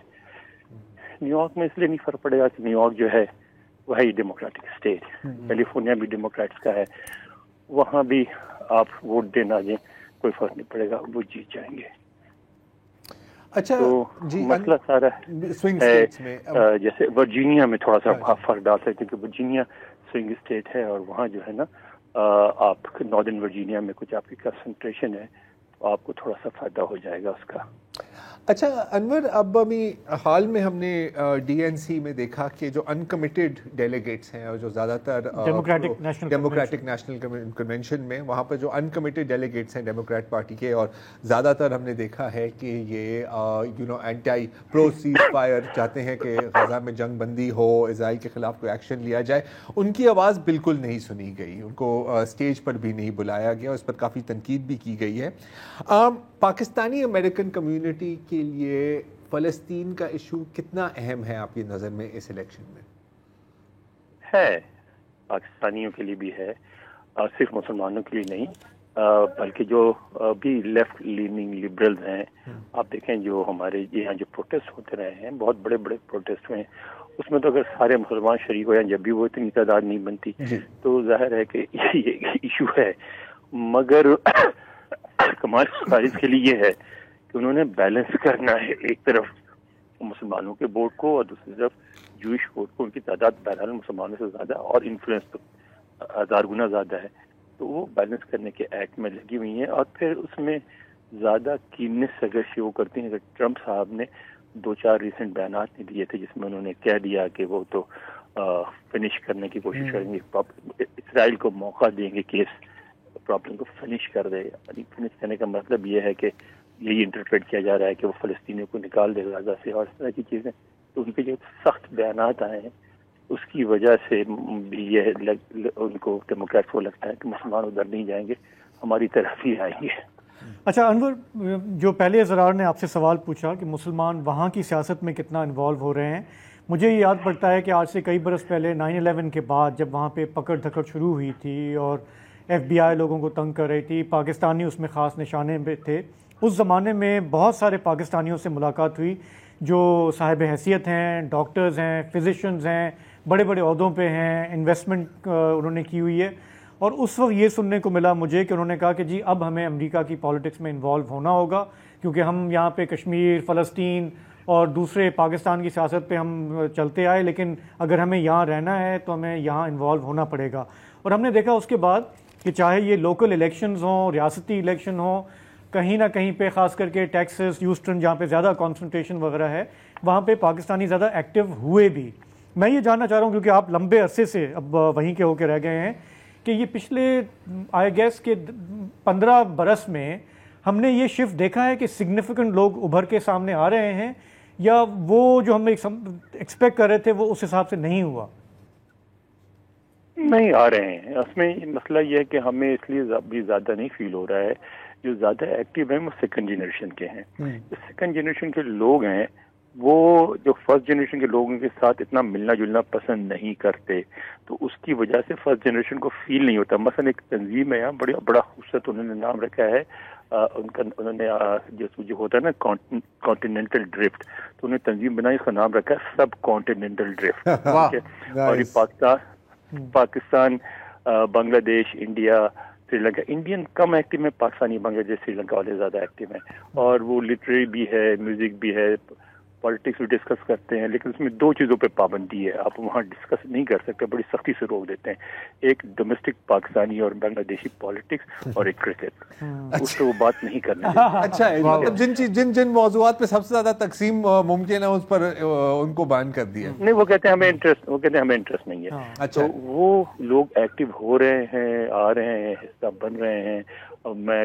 نیو یارک میں اس لیے نہیں فرق پڑے گا کہ نیو یارک جو ہے وہ ہے ڈیموکریٹک اسٹیٹ, کیلیفورنیا بھی ڈیموکریٹس کا ہے, وہاں بھی آپ ووٹ دینا جائیں کوئی فرق نہیں پڑے گا, وہ جیت جائیں گے. اچھا تو مسئلہ سارا ہے جیسے ورجینیا میں تھوڑا سا فرق ڈال سکتے کیونکہ ورجینیا سوئنگ اسٹیٹ ہے اور وہاں جو ہے نا آپ ناردرن ورجینیا میں کچھ آپ کی کنسنٹریشن ہے, تو آپ کو تھوڑا سا فائدہ ہو جائے گا اس کا. اچھا انور, اب ابھی حال میں ہم نے ڈی این سی میں دیکھا کہ جو انکمیٹڈ ڈیلیگیٹس ہیں اور جو زیادہ تر ڈیموکریٹک نیشنل کنونشن میں وہاں پر جو انکمیٹڈ ڈیلیگیٹس ہیں ڈیموکریٹ پارٹی کے, اور زیادہ تر ہم نے دیکھا ہے کہ یہ اینٹی پرو سیز فائر چاہتے ہیں کہ غزہ میں جنگ بندی ہو, اسرائیل کے خلاف کوئی ایکشن لیا جائے. ان کی آواز بالکل نہیں سنی گئی, ان کو اسٹیج پر بھی نہیں بلایا گیا, اس پر کافی تنقید بھی کی گئی ہے. پاکستانی امریکن کمیونٹی کے لیے فلسطین کا ایشو کتنا اہم ہے آپ کی نظر میں اس الیکشن میں؟ ہے, پاکستانیوں کے لیے بھی ہے, اور صرف مسلمانوں کے لیے نہیں. بلکہ جو بھی لیفٹ لیننگ لبرلز ہیں، آپ دیکھیں جو ہمارے یہاں جو پروٹیسٹ ہوتے رہے ہیں، بہت بڑے بڑے پروٹیسٹ ہوئے ہیں، اس میں تو اگر سارے مسلمان شریک ہو جائیں جب بھی وہ اتنی تعداد نہیں بنتی تو ظاہر ہے کہ یہ ایشو ہے. مگر کمال خارج کے لیے یہ ہے کہ انہوں نے بیلنس کرنا ہے، ایک طرف مسلمانوں کے ووٹ کو اور دوسری طرف جوئش ووٹ کو. ان کی تعداد بہرحال مسلمانوں سے زیادہ اور انفلوئنس تو 1000 گنا زیادہ ہے، تو وہ بیلنس کرنے کے ایکٹ میں لگی ہوئی ہیں. اور پھر اس میں زیادہ کیننس اگر شو کرتی ہیں، اگر ٹرمپ صاحب نے 2-4 ریسنٹ بیانات نہیں دیے تھے جس میں انہوں نے کہہ دیا کہ وہ تو فنش کرنے کی کوشش کریں گے، اسرائیل کو موقع دیں گے کہ اس پرابلم کو فنش کر دے. یعنی فنش کرنے کا مطلب یہ ہے کہ یہی انٹرپریٹ کیا جا رہا ہے کہ وہ فلسطینیوں کو نکال دے غزہ سے اور اس طرح کی چیزیں. تو ان کے جو سخت بیانات آئے ہیں اس کی وجہ سے بھی یہ ان کو ڈیموکریٹ کو لگتا ہے کہ مسلمان ادھر نہیں جائیں گے، ہماری طرف ہی آئیں گے. اچھا انور، جو پہلے زرار نے آپ سے سوال پوچھا کہ مسلمان وہاں کی سیاست میں کتنا انوالو ہو رہے ہیں، مجھے یہ یاد پڑتا ہے کہ آج سے کئی برس پہلے 9/11 کے بعد جب وہاں پہ پکڑ دھکڑ شروع ہوئی تھی اور FBI لوگوں کو تنگ کر رہی تھی، پاکستانی اس میں خاص نشانے پہ تھے. اس زمانے میں بہت سارے پاکستانیوں سے ملاقات ہوئی جو صاحب حیثیت ہیں، ڈاکٹرز ہیں، فزیشنز ہیں، بڑے بڑے عہدوں پہ ہیں، انویسٹمنٹ انہوں نے کی ہوئی ہے. اور اس وقت یہ سننے کو ملا مجھے کہ انہوں نے کہا کہ جی اب ہمیں امریکہ کی پالیٹکس میں انوالو ہونا ہوگا کیونکہ ہم یہاں پہ کشمیر، فلسطین اور دوسرے پاکستان کی سیاست پہ ہم چلتے آئے، لیکن اگر ہمیں یہاں رہنا ہے تو ہمیں یہاں انوالو ہونا پڑے گا. اور ہم نے دیکھا اس کے بعد کہ چاہے یہ لوکل الیکشنز ہوں، ریاستی الیکشن ہوں، کہیں نہ کہیں پہ خاص کر کے ٹیکسس، ہیوسٹن جہاں پہ زیادہ کانسنٹریشن وغیرہ ہے، وہاں پہ پاکستانی زیادہ ایکٹیو ہوئے بھی. میں یہ جاننا چاہ رہا ہوں کیونکہ آپ لمبے عرصے سے اب وہیں کے ہو کے رہ گئے ہیں کہ یہ پچھلے آئی گیس کے 15 برس میں ہم نے یہ شفٹ دیکھا ہے کہ سگنیفیکنٹ لوگ ابھر کے سامنے آ رہے ہیں، یا وہ جو ہم ایکسپیکٹ کر رہے تھے وہ اس حساب سے نہیں ہوا؟ نہیں آ رہے ہیں. اس میں مسئلہ یہ ہے کہ ہمیں اس لیے بھی زیادہ نہیں فیل ہو رہا ہے. جو زیادہ ایکٹیو ہیں وہ سیکنڈ جنریشن کے ہیں. جو سیکنڈ جنریشن کے لوگ ہیں وہ جو فرسٹ جنریشن کے لوگوں کے ساتھ اتنا ملنا جلنا پسند نہیں کرتے، تو اس کی وجہ سے فرسٹ جنریشن کو فیل نہیں ہوتا. مثلا ایک تنظیم ہے یہاں بڑا خوبصورت انہوں نے نام رکھا ہے، انہوں نے جو ہوتا ہے نا کانٹیننٹل ڈرفٹ، تو انہوں نے تنظیم بنائی، اس کا نام رکھا ہے سب کانٹیننٹل ڈرفٹ. اور یہ پاکستان، بنگلہ دیش، انڈیا، سری لنکا، انڈین کم ایکٹیو میں، پاکستانی، بنگلہ دیش، سری لنکا والے زیادہ ایکٹیو ہیں. اور وہ لٹریری بھی ہے، میوزک بھی ہے، پالیٹکس بھی ڈسکس کرتے ہیں، لیکن اس میں 2 چیزوں پہ پابندی ہے. آپ وہاں ڈسکس نہیں کر سکتے، بڑی سختی سے روک دیتے ہیں. ایک ڈومیسٹک پاکستانی اور بنگلہ دیشی پالیٹکس، اور ایک کرکٹ. اس پہ وہ بات نہیں کرنا ہے. اچھا، مطلب جن موضوعات پہ سب سے زیادہ تقسیم ممکن ہے اس پر ان کو بین کر دیا. نہیں، وہ کہتے ہیں ہمیں انٹرسٹ نہیں ہے. تو وہ لوگ ایکٹیو ہو رہے ہیں، آ رہے ہیں، حصہ بن رہے ہیں. میں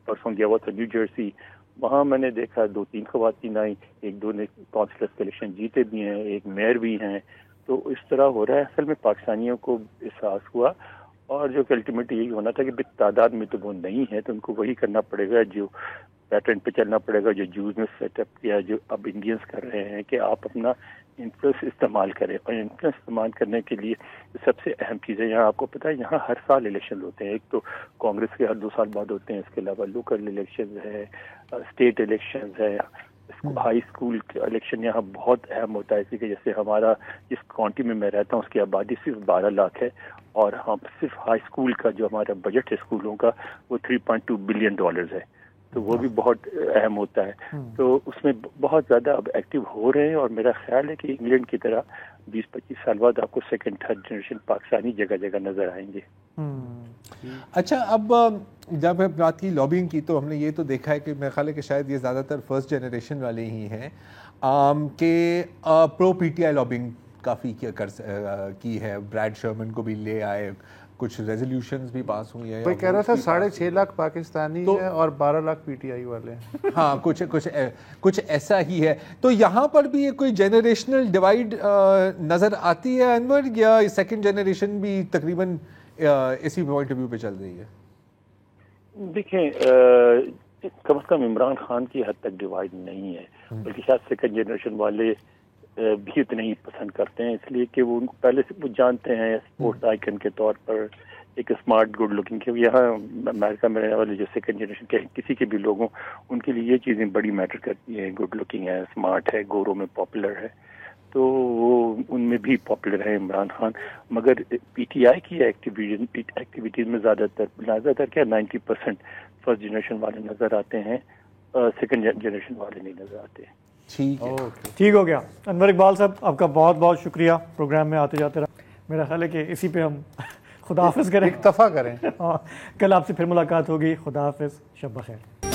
پرسوں گیا ہوا تھا نیو جرسی، وہاں میں نے دیکھا 2-3 خواتین آئی، 1-2 نے کونسلرس کے الیکشن جیتے بھی ہیں، ایک میئر بھی ہیں. تو اس طرح ہو رہا ہے. اصل میں پاکستانیوں کو احساس ہوا، اور جو کہ الٹیمیٹلی یہی ہونا تھا کہ تعداد میں تو وہ نہیں ہے، تو ان کو وہی کرنا پڑے گا جو پیٹرن پہ چلنا پڑے گا جو جوز نے سیٹ اپ کیا، جو اب انڈینس کر رہے ہیں، کہ آپ اپنا انفلوئنس استعمال کریں. اور انفلوئنس استعمال کرنے کے لیے سب سے اہم چیز ہے، یہاں آپ کو پتہ ہے یہاں ہر سال الیکشن ہوتے ہیں. ایک تو کانگریس کے ہر 2 سال بعد ہوتے ہیں، اس کے علاوہ لوکل الیکشن ہے، اسٹیٹ الیکشن ہے، ہائی اسکول الیکشن یہاں بہت اہم ہوتا ہے. اسی کہ جیسے ہمارا جس کاؤنٹی میں رہتا ہوں اس کی آبادی صرف 12 لاکھ ہے، اور ہم صرف ہائی اسکول کا جو ہمارا بجٹ ہے اسکولوں کا وہ $3.2 بلین ہے. تو وہ بھی بہت اہم ہوتا ہے. تو اس میں بہت زیادہ اب ایکٹیو ہو رہے ہیں، اور میرا خیال ہے کہ انگلینڈ کی طرح 20-25 سال بعد آپ کو 2nd-3rd جنریشن پاکستانی جگہ جگہ نظر آئیں گے. اچھا، اب جب بات کی لابینگ کی تو ہم نے یہ تو دیکھا ہے کہ میرا خیال ہے کہ شاید یہ زیادہ تر فرسٹ جنریشن والے ہی ہیں کہ پرو پی ٹی آئی لابینگ کافی کی ہے. بریڈ شرمن کو بھی لے آئے، کچھ ریزولوشنز بھی پاس ہوئی ہیں. کوئی کہہ رہا تھا 6.5 لاکھ پاکستانی ہیں اور 12 لاکھ پی ٹی آئی والے ہیں. ہاں، کچھ ایسا ہی ہے. تو یہاں پر بھی کوئی جنریشنل ڈیوائڈ نظر آتی ہے انور، یا سیکنڈ جنریشن بھی تقریباً اسی پوائنٹ آف ویو پہ چل رہی ہے؟ دیکھیں، کم از کم عمران خان کی حد تک ڈیوائڈ نہیں ہے، بلکہ شاید سیکنڈ جنریشن والے بھی اتنے ہی پسند کرتے ہیں، اس لیے کہ وہ ان کو پہلے سے وہ جانتے ہیں اسپورٹس آئیکن کے طور پر، ایک اسمارٹ گڈ لکنگ کے یہاں امریکہ میں رہنے والے جو سیکنڈ جنریشن کے کسی کے بھی لوگوں ان کے لیے یہ چیزیں بڑی میٹر کرتی ہیں. گڈ لکنگ ہے, اسمارٹ ہے, گوروں میں پاپولر ہے, تو وہ ان میں بھی پاپولر ہے عمران خان. مگر پی ٹی آئی کی ایکٹیویٹیز میں زیادہ تر کیا 90% فرسٹ جنریشن والے نظر آتے ہیں, سیکنڈ جنریشن والے نہیں نظر آتے. ٹھیک ہو گیا. انور اقبال صاحب آپ کا بہت بہت شکریہ پروگرام میں آتے جاتے رہا. میرا خیال ہے کہ اسی پہ ہم خدا حافظ کریں, اکتفا کریں. کل آپ سے پھر ملاقات ہوگی. خدا حافظ, شب بخیر.